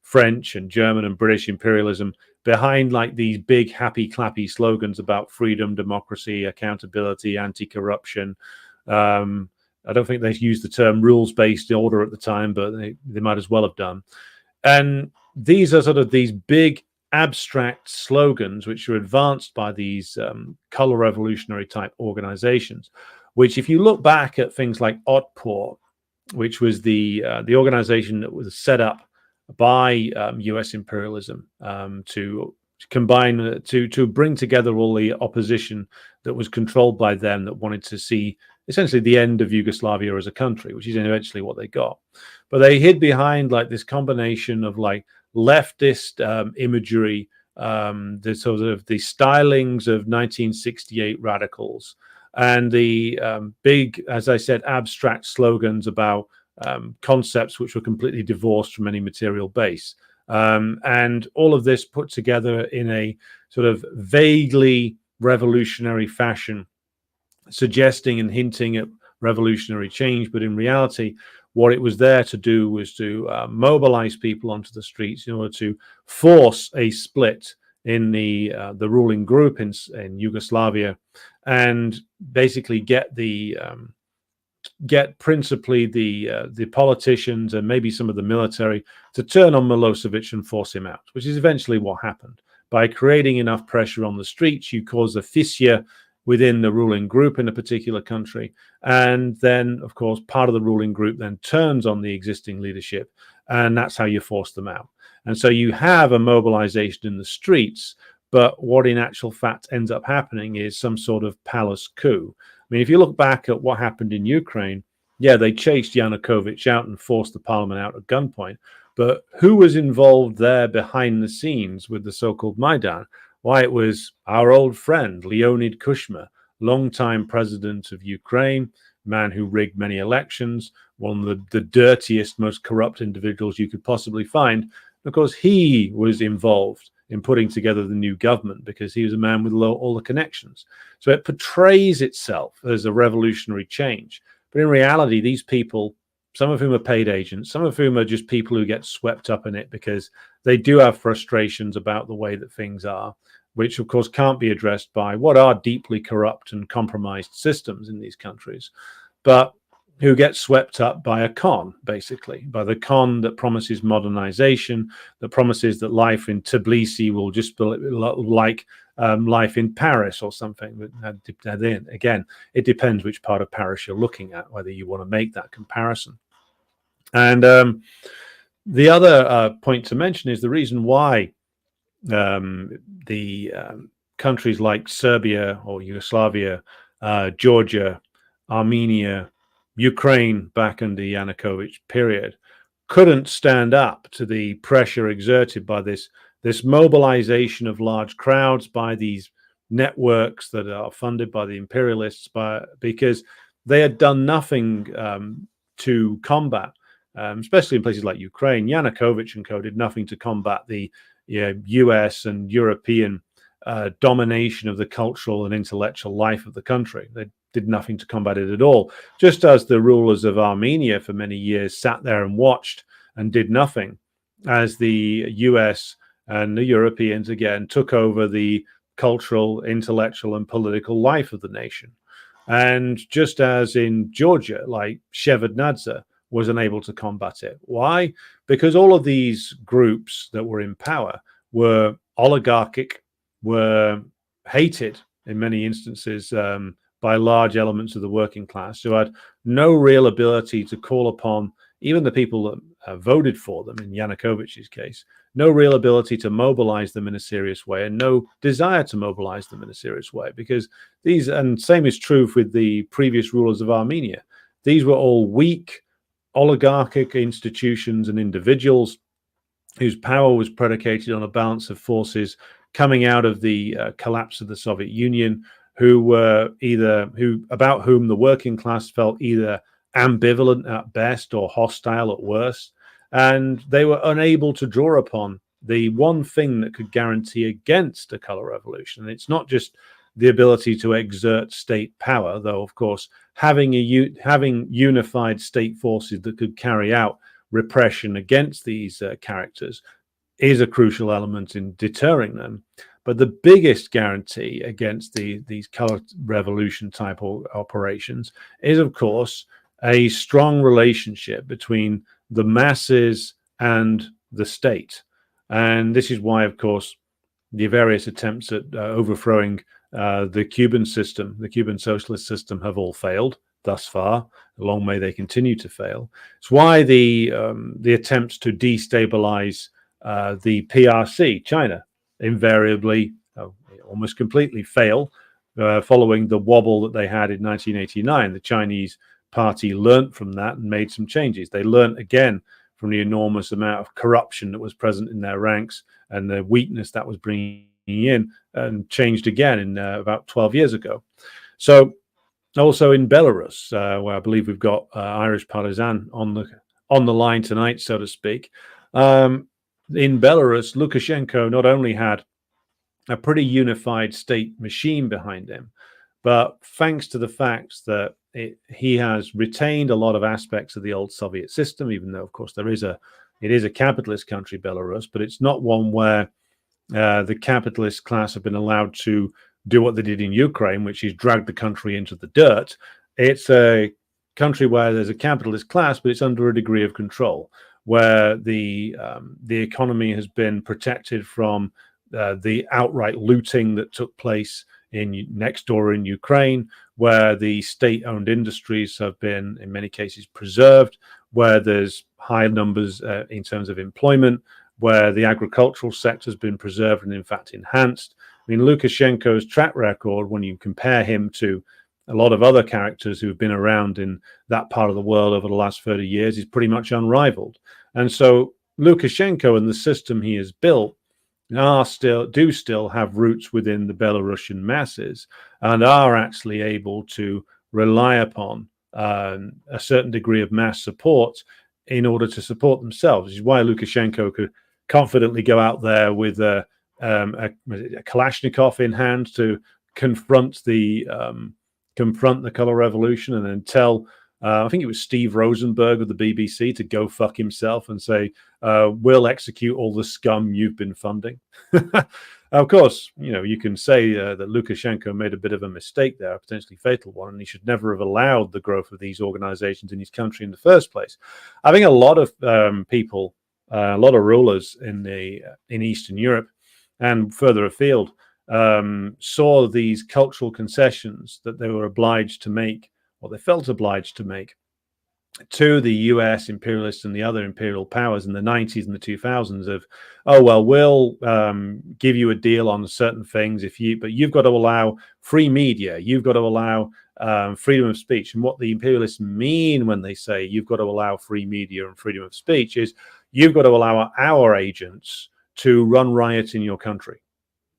French and German and British imperialism behind like these big happy clappy slogans about freedom, democracy, accountability, anti-corruption. I don't think they used the term rules-based order at the time, but they might as well have done. And these are sort of these big abstract slogans which are advanced by these color revolutionary type organizations, which, if you look back at things like Otpor, which was the organization that was set up by US imperialism to combine, to bring together all the opposition that was controlled by them, that wanted to see essentially the end of Yugoslavia as a country, which is eventually what they got. But they hid behind like this combination of like leftist imagery, the sort of the stylings of 1968 radicals, and the big, as I said, abstract slogans about concepts which were completely divorced from any material base. And all of this put together in a sort of vaguely revolutionary fashion, suggesting and hinting at revolutionary change. But in reality, what it was there to do was to mobilize people onto the streets in order to force a split in the ruling group in Yugoslavia, and basically get principally the politicians and maybe some of the military to turn on Milosevic and force him out, which is eventually what happened. By creating enough pressure on the streets, you cause a fissure within the ruling group in a particular country. And then, of course, part of the ruling group then turns on the existing leadership, and that's how you force them out. And so you have a mobilization in the streets, but what in actual fact ends up happening is some sort of palace coup. I mean, if you look back at what happened in Ukraine, yeah, they chased Yanukovych out and forced the parliament out at gunpoint. But who was involved there behind the scenes with the so-called Maidan? Why, it was our old friend, Leonid Kuchma, longtime president of Ukraine, man who rigged many elections, one of the dirtiest, most corrupt individuals you could possibly find. Of course, he was involved in putting together the new government because he was a man with all the connections. So it portrays itself as a revolutionary change. But in reality, these people, some of whom are paid agents, some of whom are just people who get swept up in it because they do have frustrations about the way that things are, which of course can't be addressed by what are deeply corrupt and compromised systems in these countries, but who get swept up by a con, basically, by the con that promises modernization, that promises that life in Tbilisi will just be like life in Paris or something. Again, it depends which part of Paris you're looking at, whether you want to make that comparison. And the other point to mention is the reason why the countries like Serbia or Yugoslavia, Georgia, Armenia, Ukraine back in the Yanukovych period couldn't stand up to the pressure exerted by this mobilization of large crowds by these networks that are funded by the imperialists, because they had done nothing to combat especially in places like Ukraine. Yanukovych and co. did nothing to combat the US and European domination of the cultural and intellectual life of the country. They did nothing to combat it at all, just as the rulers of Armenia for many years sat there and watched and did nothing as the US and the Europeans again took over the cultural, intellectual, and political life of the nation. And just as in Georgia, like Shevardnadze was unable to combat it. Why? Because all of these groups that were in power were oligarchic, were hated in many instances by large elements of the working class, who had no real ability to call upon even the people that voted for them, in Yanukovych's case, no real ability to mobilize them in a serious way, and no desire to mobilize them in a serious way, because these, and same is true with the previous rulers of Armenia, these were all weak, oligarchic institutions and individuals whose power was predicated on a balance of forces coming out of the collapse of the Soviet Union, who were about whom the working class felt either ambivalent at best or hostile at worst, and they were unable to draw upon the one thing that could guarantee against a color revolution. And it's not just the ability to exert state power, though of course having unified state forces that could carry out repression against these characters is a crucial element in deterring them. But the biggest guarantee against these color revolution type operations is, of course, a strong relationship between the masses and the state. And this is why, of course, the various attempts at overthrowing the Cuban system, the Cuban socialist system, have all failed thus far. Long may they continue to fail. It's why the attempts to destabilize the PRC, China, invariably, almost completely fail. Following the wobble that they had in 1989, the Chinese party learnt from that and made some changes. They learnt again from the enormous amount of corruption that was present in their ranks and the weakness that was bringing in, and changed again in about 12 years ago. So also in Belarus, where I believe we've got Irish Partisan on the line tonight, so to speak. In Belarus, Lukashenko not only had a pretty unified state machine behind him, but thanks to the fact that he has retained a lot of aspects of the old Soviet system, even though, of course, it is a capitalist country, Belarus, but it's not one where the capitalist class have been allowed to do what they did in Ukraine, which is drag the country into the dirt. It's a country where there's a capitalist class, but it's under a degree of control, where the economy has been protected from the outright looting that took place next door in Ukraine, where the state-owned industries have been, in many cases, preserved, where there's high numbers in terms of employment, where the agricultural sector has been preserved and, in fact, enhanced. I mean, Lukashenko's track record, when you compare him to a lot of other characters who have been around in that part of the world over the last 30 years, is pretty much unrivaled. And so Lukashenko and the system he has built do still have roots within the Belarusian masses and are actually able to rely upon a certain degree of mass support in order to support themselves. This is why Lukashenko could confidently go out there with a Kalashnikov in hand to confront the color revolution, and then tell I think it was Steve Rosenberg of the BBC to go fuck himself and say, we'll execute all the scum you've been funding. Of course, you can say that Lukashenko made a bit of a mistake there, a potentially fatal one, and he should never have allowed the growth of these organizations in his country in the first place. I think a lot of people, a lot of rulers in Eastern Europe and further afield saw these cultural concessions that they were obliged to make, or they felt obliged to make, to the US imperialists and the other imperial powers in the 90s and the 2000s of, oh, well, we'll give you a deal on certain things but you've got to allow free media, you've got to allow freedom of speech. And what the imperialists mean when they say you've got to allow free media and freedom of speech is you've got to allow our agents to run riot in your country.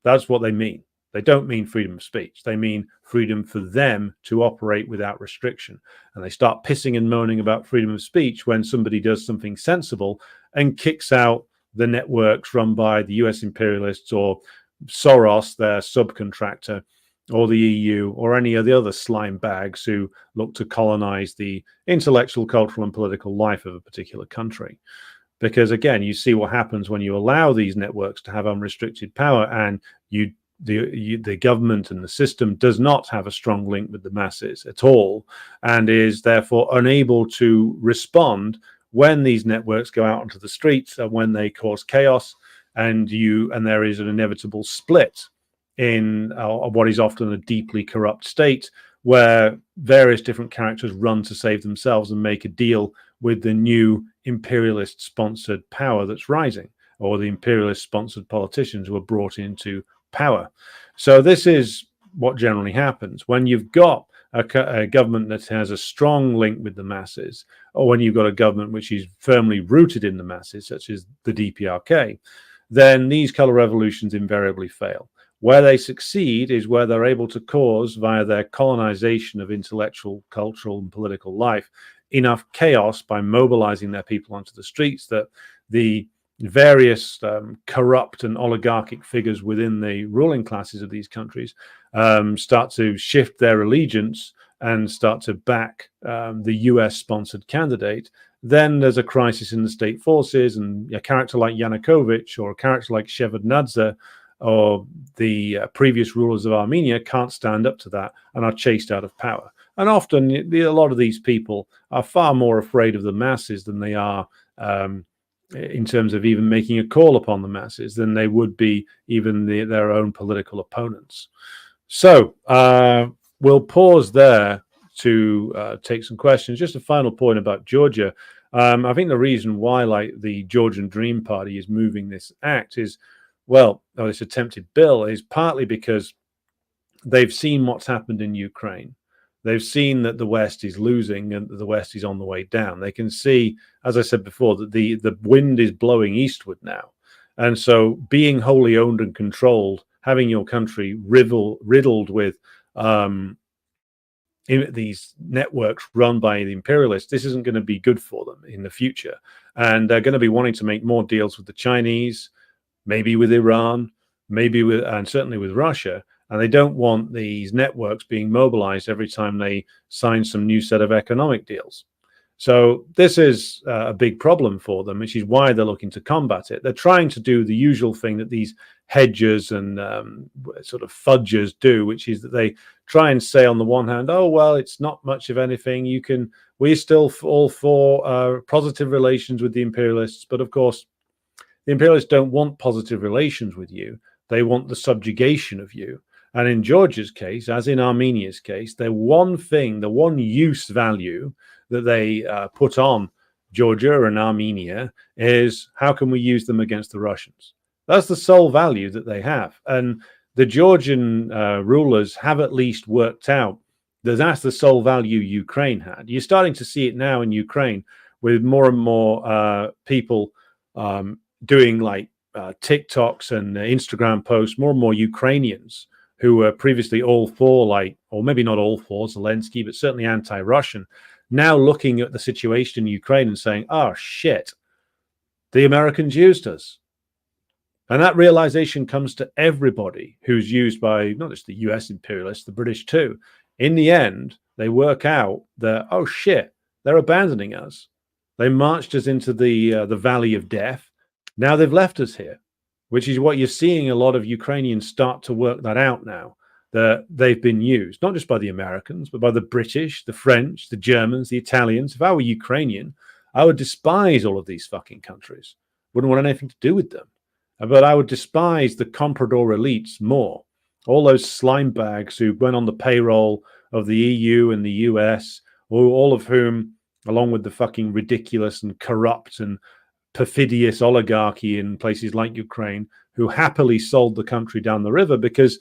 That's what they mean. They don't mean freedom of speech. They mean freedom for them to operate without restriction. And they start pissing and moaning about freedom of speech when somebody does something sensible and kicks out the networks run by the US imperialists or Soros, their subcontractor, or the EU, or any of the other slime bags who look to colonize the intellectual, cultural, and political life of a particular country. Because again, you see what happens when you allow these networks to have unrestricted power, and the government and the system does not have a strong link with the masses at all, and is therefore unable to respond when these networks go out onto the streets and when they cause chaos, and there is an inevitable split in what is often a deeply corrupt state, where various different characters run to save themselves and make a deal with the new imperialist-sponsored power that's rising, or the imperialist-sponsored politicians who are brought into power. So this is what generally happens when you've got a government that has a strong link with the masses, or when you've got a government which is firmly rooted in the masses, such as the DPRK, then these color revolutions invariably fail. Where they succeed is where they're able to cause, via their colonization of intellectual, cultural, and political life, enough chaos by mobilizing their people onto the streets that the various corrupt and oligarchic figures within the ruling classes of these countries start to shift their allegiance and start to back the US-sponsored candidate. Then there's a crisis in the state forces, and a character like Yanukovych or a character like Shevardnadze or the previous rulers of Armenia can't stand up to that and are chased out of power. And often a lot of these people are far more afraid of the masses than they are in terms of even making a call upon the masses than they would be even their own political opponents. So we'll pause there to take some questions. Just a final point about Georgia. I think the reason why the Georgian Dream Party is moving this act is, this attempted bill is partly because they've seen what's happened in Ukraine. They've seen that the West is losing and that the West is on the way down. They can see, as I said before, that the wind is blowing eastward now. And so being wholly owned and controlled, having your country riddled with these networks run by the imperialists, this isn't going to be good for them in the future. And they're going to be wanting to make more deals with the Chinese, maybe with Iran, and certainly with Russia. And they don't want these networks being mobilized every time they sign some new set of economic deals. So this is a big problem for them, which is why they're looking to combat it. They're trying to do the usual thing that these hedgers and sort of fudgers do, which is that they try and say on the one hand, oh, well, it's not much of anything. We're still all for positive relations with the imperialists. But of course, the imperialists don't want positive relations with you. They want the subjugation of you. And in Georgia's case, as in Armenia's case, the one use value that they put on Georgia and Armenia is, how can we use them against the Russians? That's the sole value that they have. And the Georgian rulers have at least worked out that that's the sole value Ukraine had. You're starting to see it now in Ukraine with more and more people doing TikToks and Instagram posts, more and more Ukrainians who were previously all for, or maybe not all for Zelensky, but certainly anti-Russian, now looking at the situation in Ukraine and saying, oh, shit, the Americans used us. And that realization comes to everybody who's used by not just the US imperialists, the British too. In the end, they work out that, oh, shit, they're abandoning us. They marched us into the valley of death. Now they've left us here, which is what you're seeing a lot of Ukrainians start to work that out now, that they've been used, not just by the Americans, but by the British, the French, the Germans, the Italians. If I were Ukrainian, I would despise all of these fucking countries. Wouldn't want anything to do with them. But I would despise the comprador elites more. All those slime bags who went on the payroll of the EU and the US, all of whom, along with the fucking ridiculous and corrupt and perfidious oligarchy in places like Ukraine, who happily sold the country down the river because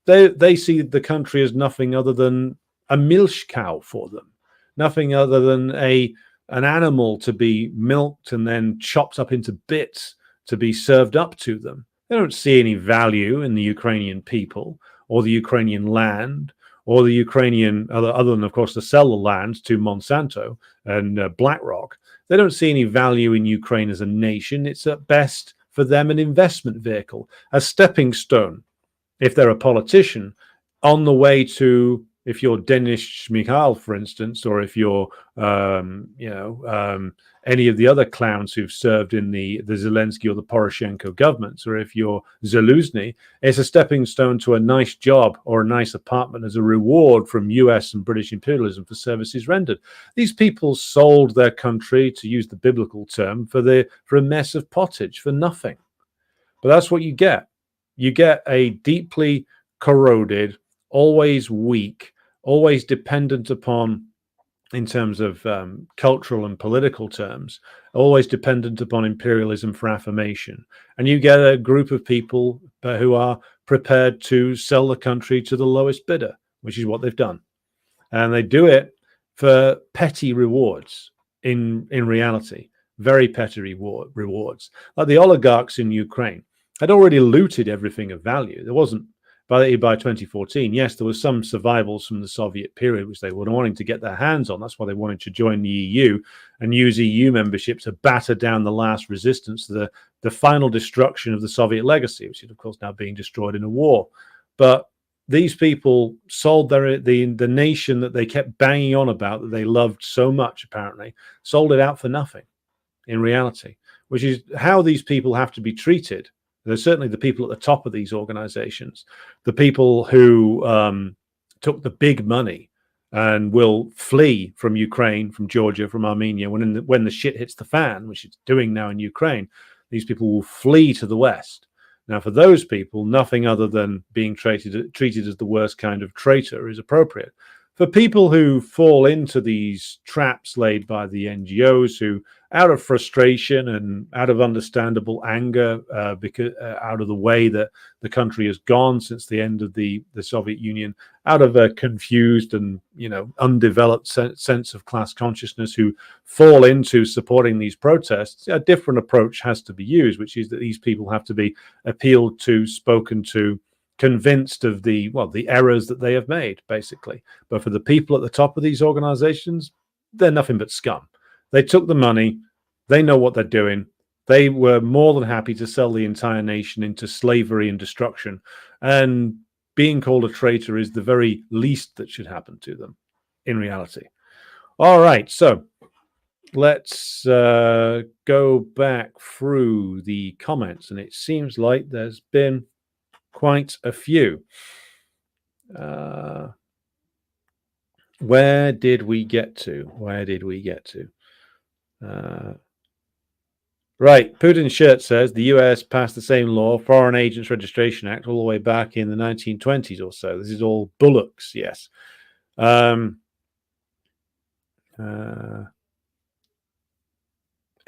they see the country as nothing other than a milch cow for them, nothing other than an animal to be milked and then chopped up into bits to be served up to them. They don't see any value in the Ukrainian people or the Ukrainian land or the Ukrainian, other than, of course, to sell the land to Monsanto and BlackRock. They don't see any value in Ukraine as a nation. It's at best for them an investment vehicle, a stepping stone, if they're a politician, on the way to, if you're Denis Shmyhal, for instance, or if you're, any of the other clowns who've served in the Zelensky or the Poroshenko governments, or if you're Zaluzny, it's a stepping stone to a nice job or a nice apartment as a reward from US and British imperialism for services rendered. These people sold their country, to use the biblical term, for a mess of pottage, for nothing. But that's what you get. You get a deeply corroded, always weak, always dependent upon, in terms of cultural and political terms, always dependent upon imperialism for affirmation. And you get a group of people who are prepared to sell the country to the lowest bidder, which is what they've done. And they do it for petty rewards in reality, very petty rewards. Like the oligarchs in Ukraine had already looted everything of value. There wasn't, by 2014, yes, there was some survivals from the Soviet period, which they were wanting to get their hands on. That's why they wanted to join the EU and use EU membership to batter down the last resistance to the final destruction of the Soviet legacy, which is, of course, now being destroyed in a war. But these people sold the nation that they kept banging on about, that they loved so much, apparently, sold it out for nothing in reality, which is how these people have to be treated. There's certainly the people at the top of these organizations, the people who took the big money and will flee from Ukraine, from Georgia, from Armenia when the shit hits the fan, which it's doing now in Ukraine. These people will flee to the West. Now, for those people, nothing other than being treated as the worst kind of traitor is appropriate. For people who fall into these traps laid by the NGOs, who, out of frustration and out of understandable anger, because out of the way that the country has gone since the end of the Soviet Union, out of a confused and undeveloped sense of class consciousness, who fall into supporting these protests, a different approach has to be used, which is that these people have to be appealed to, spoken to, convinced of the errors that they have made, basically. But for the people at the top of these organizations, they're nothing but scum. They took the money. They know what they're doing. They were more than happy to sell the entire nation into slavery and destruction. And being called a traitor is the very least that should happen to them in reality. All right, so let's go back through the comments. And it seems like there's been quite a few. Where did we get to? Right, Putin's shirt says the US passed the same law, Foreign Agents Registration Act, all the way back in the 1920s or so. This is all bullocks, yes.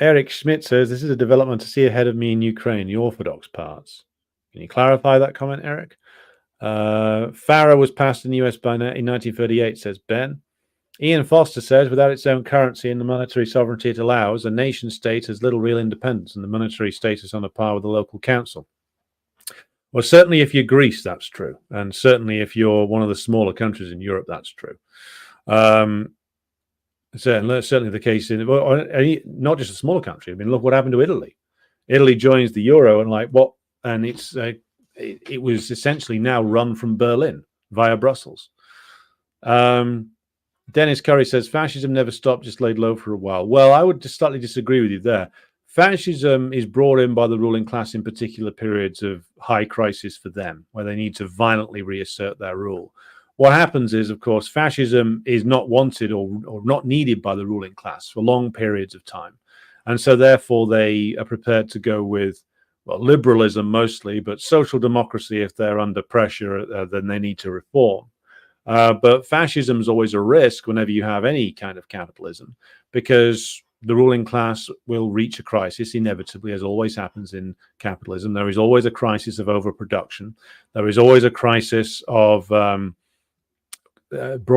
Eric Schmidt says this is a development to see ahead of me in Ukraine, the Orthodox parts. Can you clarify that comment, Eric? FARA was passed in the US in 1938, says Ben. Ian Foster says, without its own currency and the monetary sovereignty it allows, a nation state has little real independence and the monetary status on a par with the local council. Well, certainly if you're Greece, that's true. And certainly if you're one of the smaller countries in Europe, that's true. Certainly the case in, not just a smaller country. I mean, look what happened to Italy. Italy joins the euro and and it was essentially now run from Berlin via Brussels. Dennis Curry says fascism never stopped, just laid low for a while. Well, I would just slightly disagree with you there. Fascism is brought in by the ruling class in particular periods of high crisis for them, where they need to violently reassert their rule. What happens is, of course, fascism is not wanted or not needed by the ruling class for long periods of time. And so therefore they are prepared to go with, liberalism mostly, but social democracy if they're under pressure, then they need to reform. But fascism is always a risk whenever you have any kind of capitalism, because the ruling class will reach a crisis inevitably, as always happens in capitalism. There is always a crisis of overproduction. There is always a crisis of brought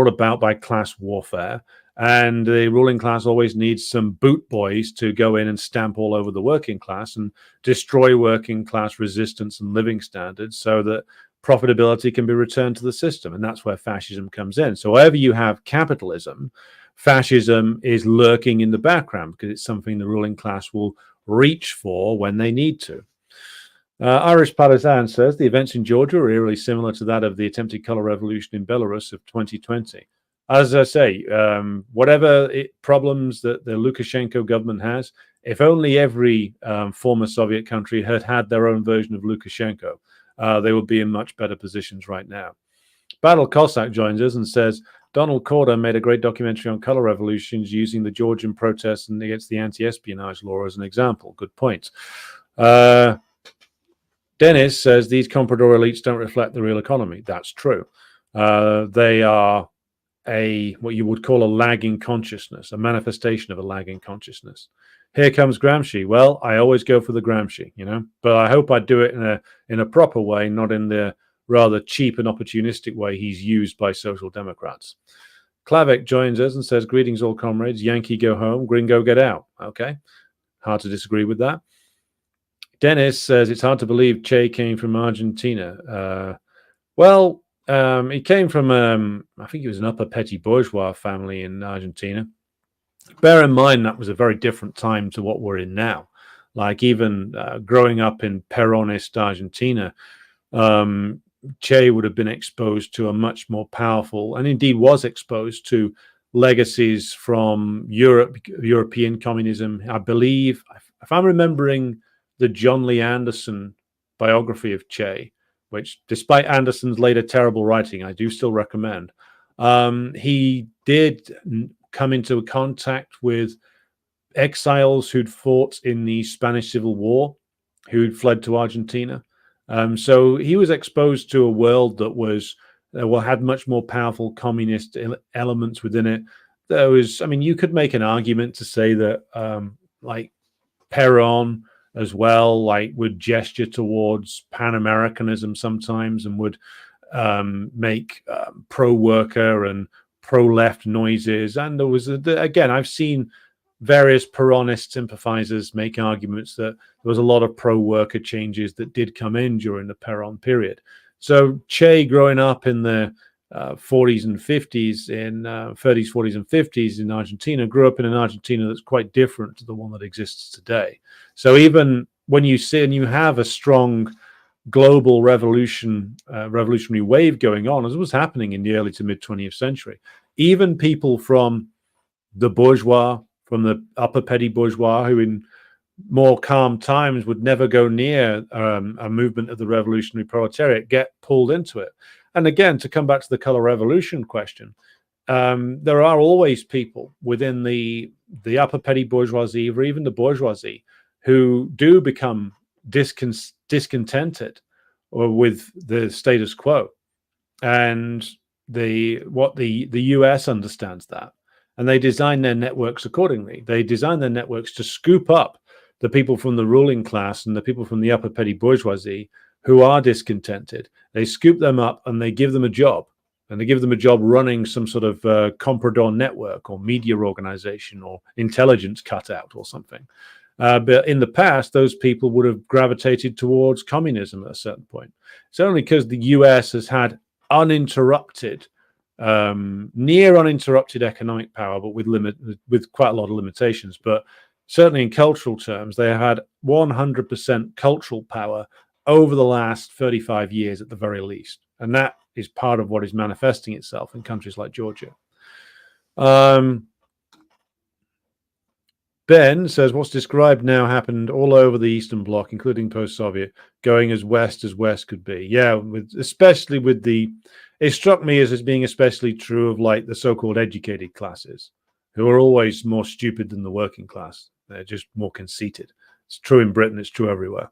about by class warfare. And the ruling class always needs some boot boys to go in and stamp all over the working class and destroy working class resistance and living standards so that profitability can be returned to the system. And that's where fascism comes in. So wherever you have capitalism, fascism is lurking in the background because it's something the ruling class will reach for when they need to. Irish Partisan says the events in Georgia are eerily similar to that of the attempted color revolution in Belarus of 2020. As I say, whatever problems that the Lukashenko government has, if only every former Soviet country had their own version of Lukashenko, they would be in much better positions right now. Battle Cossack joins us and says, Donald Corder made a great documentary on color revolutions using the Georgian protests and against the anti-espionage law as an example. Good point. Dennis says these comprador elites don't reflect the real economy. That's true. They are what you would call a lagging consciousness, a manifestation of a lagging consciousness. Here comes Gramsci. Well, I always go for the Gramsci, but I hope I do it in a proper way, not in the rather cheap and opportunistic way he's used by social democrats. Klavik joins us and says, greetings all comrades, Yankee go home, Gringo get out. Okay, hard to disagree with that. Dennis says it's hard to believe Che came from Argentina. He came from, I think he was an upper petty bourgeois family in Argentina. Bear in mind that was a very different time to what we're in now. Like even growing up in Peronist Argentina, Che would have been exposed to a much more powerful, and indeed was exposed to legacies from European communism. I believe, if I'm remembering the John Lee Anderson biography of Che, which despite Anderson's later terrible writing, I do still recommend, he did come into contact with exiles who'd fought in the Spanish Civil War, who'd fled to Argentina. So he was exposed to a world that had much more powerful communist elements within it. You could make an argument to say that like Perón as well, would gesture towards Pan-Americanism sometimes and would make pro-worker and pro-left noises. And there was, again, I've seen various Peronist sympathizers make arguments that there was a lot of pro-worker changes that did come in during the Perón period. So Che, growing up in the 40s and 50s, in 30s, 40s and 50s in Argentina, grew up in an Argentina that's quite different to the one that exists today. So even when you see and you have a strong global revolutionary wave going on, as was happening in the early to mid 20th century, even people from the bourgeois, from the upper petty bourgeois, who in more calm times would never go near a movement of the revolutionary proletariat, get pulled into it. And again, to come back to the color revolution question, there are always people within the upper petty bourgeoisie, or even the bourgeoisie, who do become discontented with the status quo. And the US understands that, and they design their networks accordingly. They design their networks to scoop up the people from the ruling class and the people from the upper petty bourgeoisie who are discontented. They scoop them up and they give them a job. And they give them a job running some sort of comprador network or media organization or intelligence cutout or something. But in the past, those people would have gravitated towards communism at a certain point. It's only because the US has had near uninterrupted economic power, but with quite a lot of limitations. But certainly in cultural terms, they had 100% cultural power over the last 35 years at the very least. And that is part of what is manifesting itself in countries like Georgia. Ben says what's described now happened all over the Eastern Bloc, including post-Soviet, going as West could be. Yeah, especially with it struck me as being especially true of the so-called educated classes, who are always more stupid than the working class. They're just more conceited. It's true in Britain, it's true everywhere.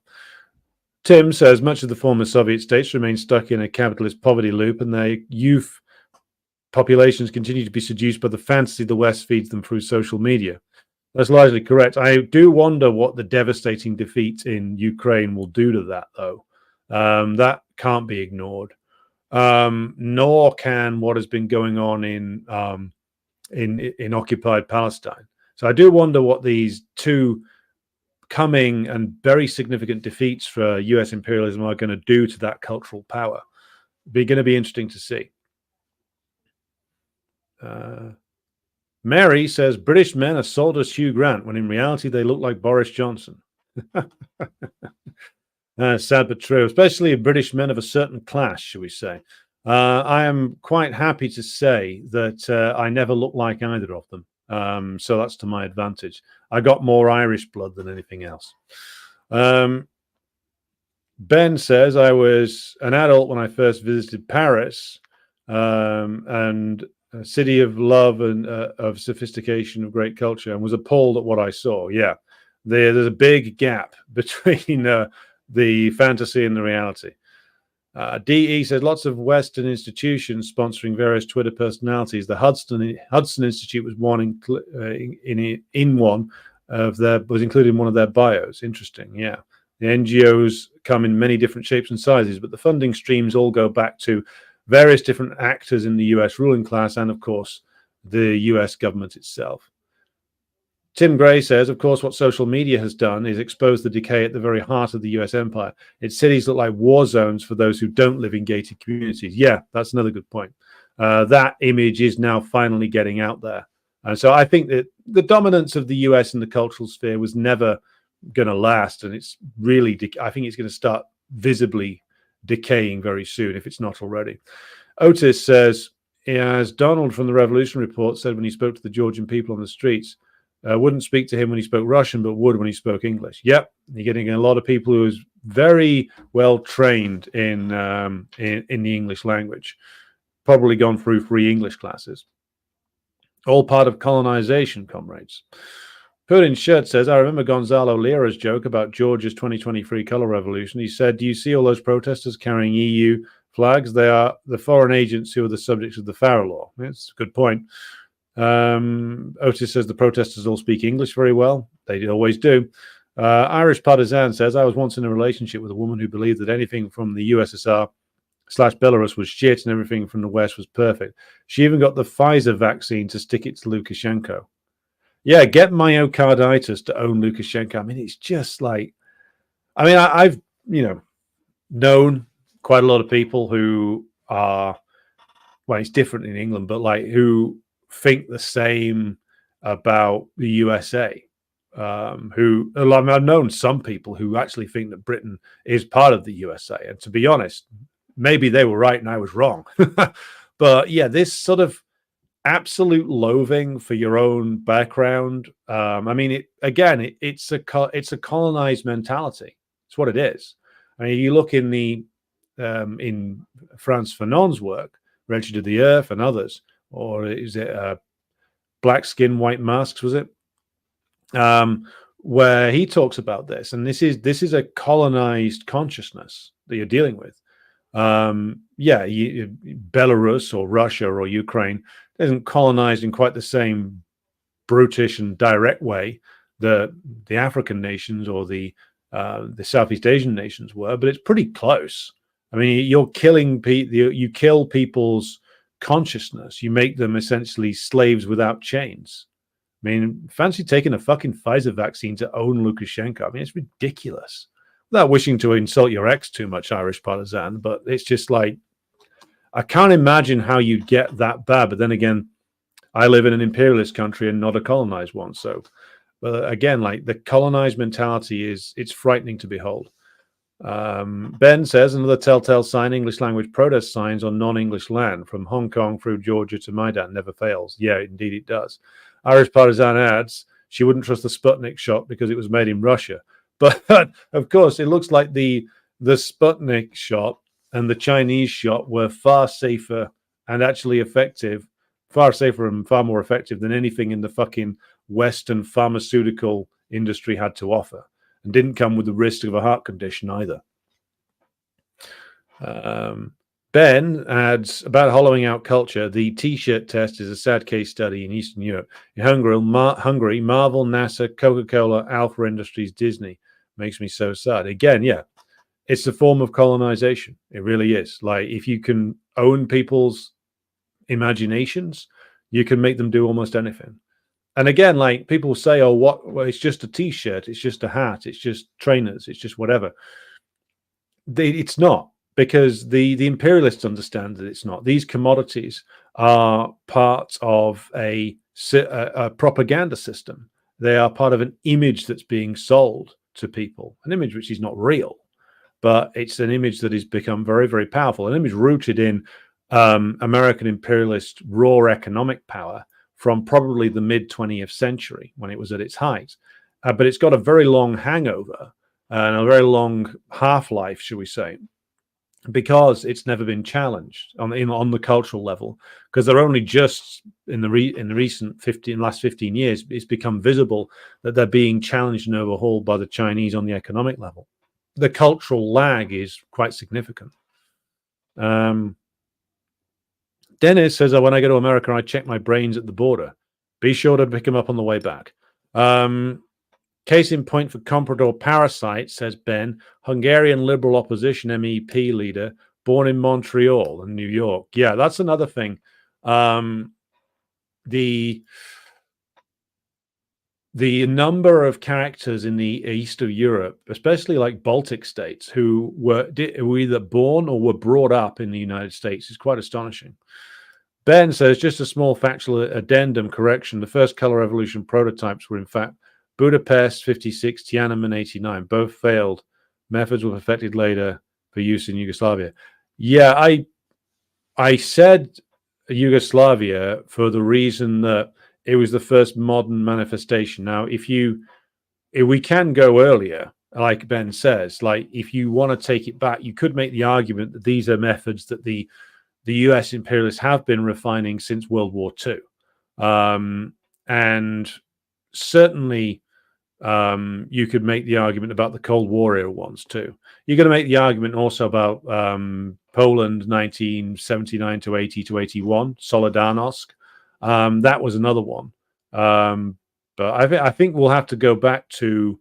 Tim says much of the former Soviet states remain stuck in a capitalist poverty loop, and their youth populations continue to be seduced by the fantasy the West feeds them through social media. That's largely correct. I do wonder what the devastating defeat in Ukraine will do to that, though. That can't be ignored. Nor can what has been going on in in occupied Palestine. So I do wonder what these two coming and very significant defeats for US imperialism are going to do to that cultural power. Be going to be interesting to see. Mary says British men are sold as Hugh Grant when in reality they look like Boris Johnson. Sad but true, especially British men of a certain class, shall we say. I am quite happy to say that I never look like either of them. So that's to my advantage. I got more Irish blood than anything else. Ben says, I was an adult when I first visited Paris, and a city of love and of sophistication, of great culture, and was appalled at what I saw. Yeah, there's a big gap between the fantasy and the reality. DE says lots of Western institutions sponsoring various Twitter personalities. The Hudson Institute was one in one of their was included in one of their bios. Interesting, yeah. The NGOs come in many different shapes and sizes, but the funding streams all go back to various different actors in the US ruling class and, of course, the US government itself. Tim Gray says, of course, what social media has done is expose the decay at the very heart of the US empire. Its cities look like war zones for those who don't live in gated communities. Yeah, that's another good point. That image is now finally getting out there. And so I think that the dominance of the US in the cultural sphere was never going to last. And it's really, I think it's going to start visibly decaying very soon, if it's not already. Otis says, as Donald from the Revolution Report said when he spoke to the Georgian people on the streets, wouldn't speak to him when he spoke Russian, but would when he spoke English. Yep, you're getting a lot of people who is very well trained in the English language, probably gone through free English classes. All part of colonization, comrades. Putin Shirt says, I remember Gonzalo Lira's joke about Georgia's 2023 color revolution. He said, do you see all those protesters carrying EU flags? They are the foreign agents who are the subjects of the Farrow Law. That's a good point. Otis says the protesters all speak English very well. They always do. Irish Partisan says, I was once in a relationship with a woman who believed that anything from the USSR/Belarus was shit and everything from the West was perfect. She even got the Pfizer vaccine to stick it to Lukashenko. Yeah, get myocarditis to own Lukashenko. I mean, it's just like, I mean, I've, known quite a lot of people who are, well, it's different in England, but like who think the same about the USA. I've known some people who actually think that Britain is part of the USA. And to be honest, maybe they were right and I was wrong. But yeah, this sort of absolute loathing for your own background. I mean, it's a colonized mentality. It's what it is. I mean, you look in Frantz Fanon's work, Wretched of the Earth and others, or is it Black Skin, White Masks, was it? Where he talks about this, and this is a colonized consciousness that you're dealing with. Belarus or Russia or Ukraine isn't colonized in quite the same brutish and direct way that the African nations or the Southeast Asian nations were, but it's pretty close. I mean, you're killing people. You kill people's consciousness. You make them essentially slaves without chains. I mean, fancy taking a fucking Pfizer vaccine to own Lukashenko. I mean, it's ridiculous. Without wishing to insult your ex too much, Irish Partisan, but it's just like, I can't imagine how you'd get that bad. But then again, I live in an imperialist country and not a colonized one. So, again, like the colonized mentality it's frightening to behold. Ben says, another telltale sign, English language protest signs on non-English land from Hong Kong through Georgia to Maidan never fails. Yeah, indeed it does. Irish Partisan adds, she wouldn't trust the Sputnik shot because it was made in Russia. But of course, it looks like the Sputnik shot and the Chinese shot were far safer and actually effective, far safer and far more effective than anything in the fucking Western pharmaceutical industry had to offer, and didn't come with the risk of a heart condition either. Ben adds, about hollowing out culture, the T-shirt test is a sad case study in Eastern Europe. In Hungary, Marvel, NASA, Coca-Cola, Alpha Industries, Disney. Makes me so sad. Again, yeah, it's a form of colonization. It really is. Like, if you can own people's imaginations, you can make them do almost anything. And again, like people say, oh, well, it's just a t-shirt, it's just a hat, it's just trainers, it's just whatever. It's not, because the imperialists understand that it's not. These commodities are part of a propaganda system. They are part of an image that's being sold to people, an image which is not real, but it's an image that has become very, very powerful, an image rooted in American imperialist raw economic power from probably the mid-20th century when it was at its height. But it's got a very long hangover and a very long half-life, should we say, because it's never been challenged on the cultural level, because they're only just in the recent last 15 years, it's become visible that they're being challenged and overhauled by the Chinese on the economic level. The cultural lag is quite significant. Dennis says, when I go to America, I check my brains at the border. Be sure to pick them up on the way back. Case in point for Comprador Parasite, says Ben, Hungarian Liberal Opposition MEP leader, born in Montreal and New York. Yeah, that's another thing. The number of characters in the east of Europe, especially like Baltic states, who were either born or were brought up in the United States is quite astonishing. Ben says, just a small factual addendum correction. The first color revolution prototypes were in fact Budapest 56, Tiananmen 89. Both failed. Methods were perfected later for use in Yugoslavia. Yeah, I said Yugoslavia for the reason that it was the first modern manifestation. Now, if we can go earlier, like Ben says, like if you want to take it back, you could make the argument that these are methods that the US imperialists have been refining since World War II. And certainly you could make the argument about the Cold War era ones too. You're going to make the argument also about Poland 1979 to 80 to 81, Solidarnosc. That was another one. But I think we'll have to go back to,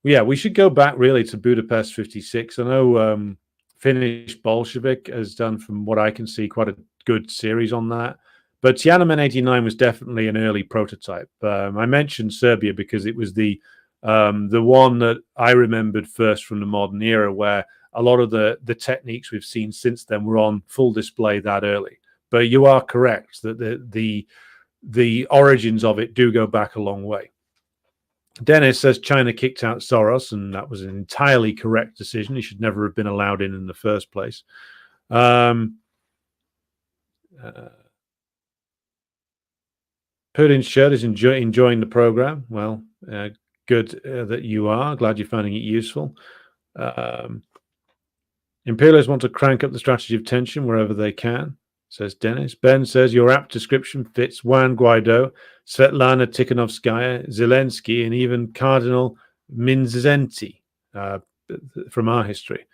we should go back really to Budapest 56. I know Finnish Bolshevik has done, from what I can see, quite a good series on that. But Tiananmen 89 was definitely an early prototype. I mentioned Serbia because it was the one that I remembered first from the modern era, where a lot of the techniques we've seen since then were on full display that early. But you are correct that the origins of it do go back a long way. Dennis says China kicked out Soros, and that was an entirely correct decision. He should never have been allowed in the first place. Putin's shirt is enjoying the program. Well, good that you are. Glad you're finding it useful. Imperialists want to crank up the strategy of tension wherever they can, says Dennis. Ben says your apt description fits Juan Guaido, Svetlana Tikhanovskaya, Zelensky, and even Cardinal Mindszenty from our history.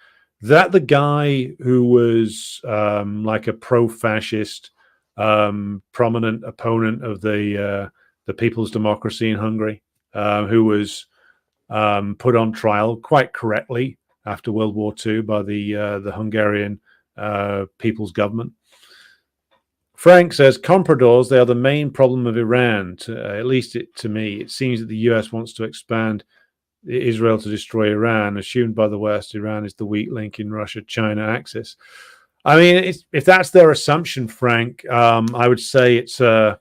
That the guy who was like a pro-fascist, prominent opponent of the People's Democracy in Hungary, who was put on trial quite correctly after World War II by the Hungarian People's Government. Frank says, compradors, they are the main problem of Iran. At least to me, it seems that the US wants to expand Israel to destroy Iran. Assumed by the West, Iran is the weak link in Russia-China axis. I mean, if that's their assumption, Frank, I would say it's a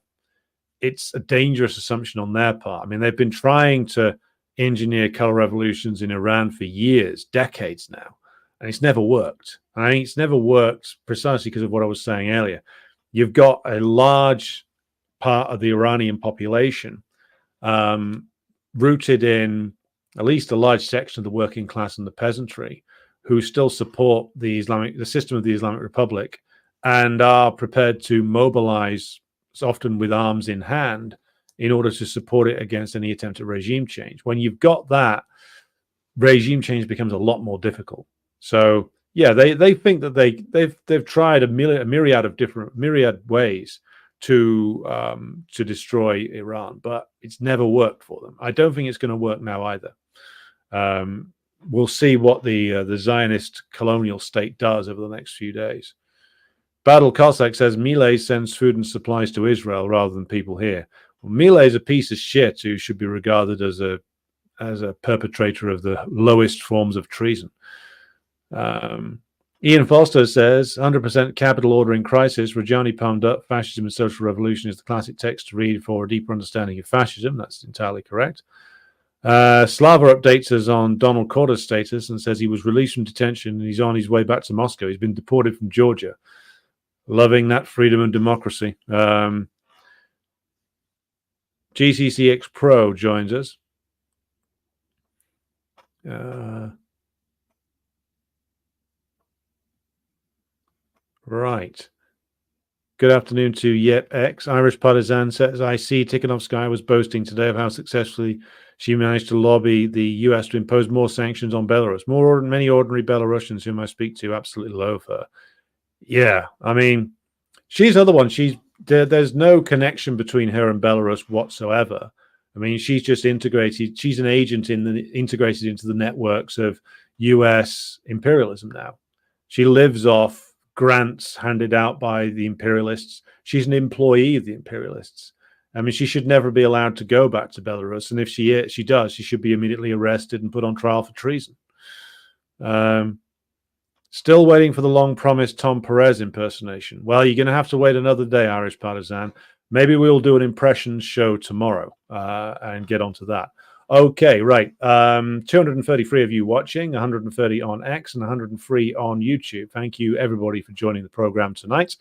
dangerous assumption on their part. I mean, they've been trying to engineer color revolutions in Iran for years, decades now, and it's never worked. And I think it's never worked precisely because of what I was saying earlier. You've got a large part of the Iranian population rooted in at least a large section of the working class and the peasantry who still support the system of the Islamic Republic and are prepared to mobilize, often with arms in hand, in order to support it against any attempt at regime change. When you've got that, regime change becomes a lot more difficult. So yeah, they think that they've tried a myriad ways to destroy Iran, but it's never worked for them. I don't think it's going to work now either. We'll see what the Zionist colonial state does over the next few days. Battle Cossack says Milei sends food and supplies to Israel rather than people here. Well, Milei is a piece of shit who should be regarded as a perpetrator of the lowest forms of treason. Ian Foster says 100% capital order in crisis. Rajani palmed up fascism and social revolution is the classic text to read for a deeper understanding of fascism. That's entirely correct. Slava updates us on Donald Corder's status and says he was released from detention and he's on his way back to Moscow. He's been deported from Georgia. Loving that freedom and democracy. GCCX Pro joins us. Right. Good afternoon to YepX. Irish Partisan says, I see Tikhanovskaya was boasting today of how successfully she managed to lobby the US to impose more sanctions on Belarus. Many ordinary Belarusians whom I speak to absolutely loathe her. Yeah, I mean, she's the other one. There's no connection between her and Belarus whatsoever. I mean, she's just integrated. She's an agent integrated into the networks of US imperialism now. She lives off grants handed out by the imperialists. She's an employee of the imperialists. I mean, she should never be allowed to go back to Belarus. And if she does, she should be immediately arrested and put on trial for treason. Still waiting for the long-promised Tom Perez impersonation. Well, you're going to have to wait another day, Irish Partisan. Maybe we'll do an impressions show tomorrow and get onto that. Okay, right. 233 of you watching, 130 on X and 103 on YouTube. Thank you, everybody, for joining the program tonight.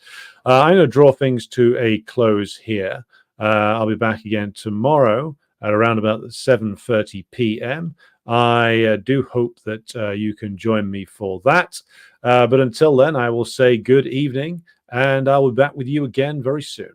I'm going to draw things to a close here. I'll be back again tomorrow at around about 7:30 p.m. I do hope that you can join me for that. But until then, I will say good evening, and I will be back with you again very soon.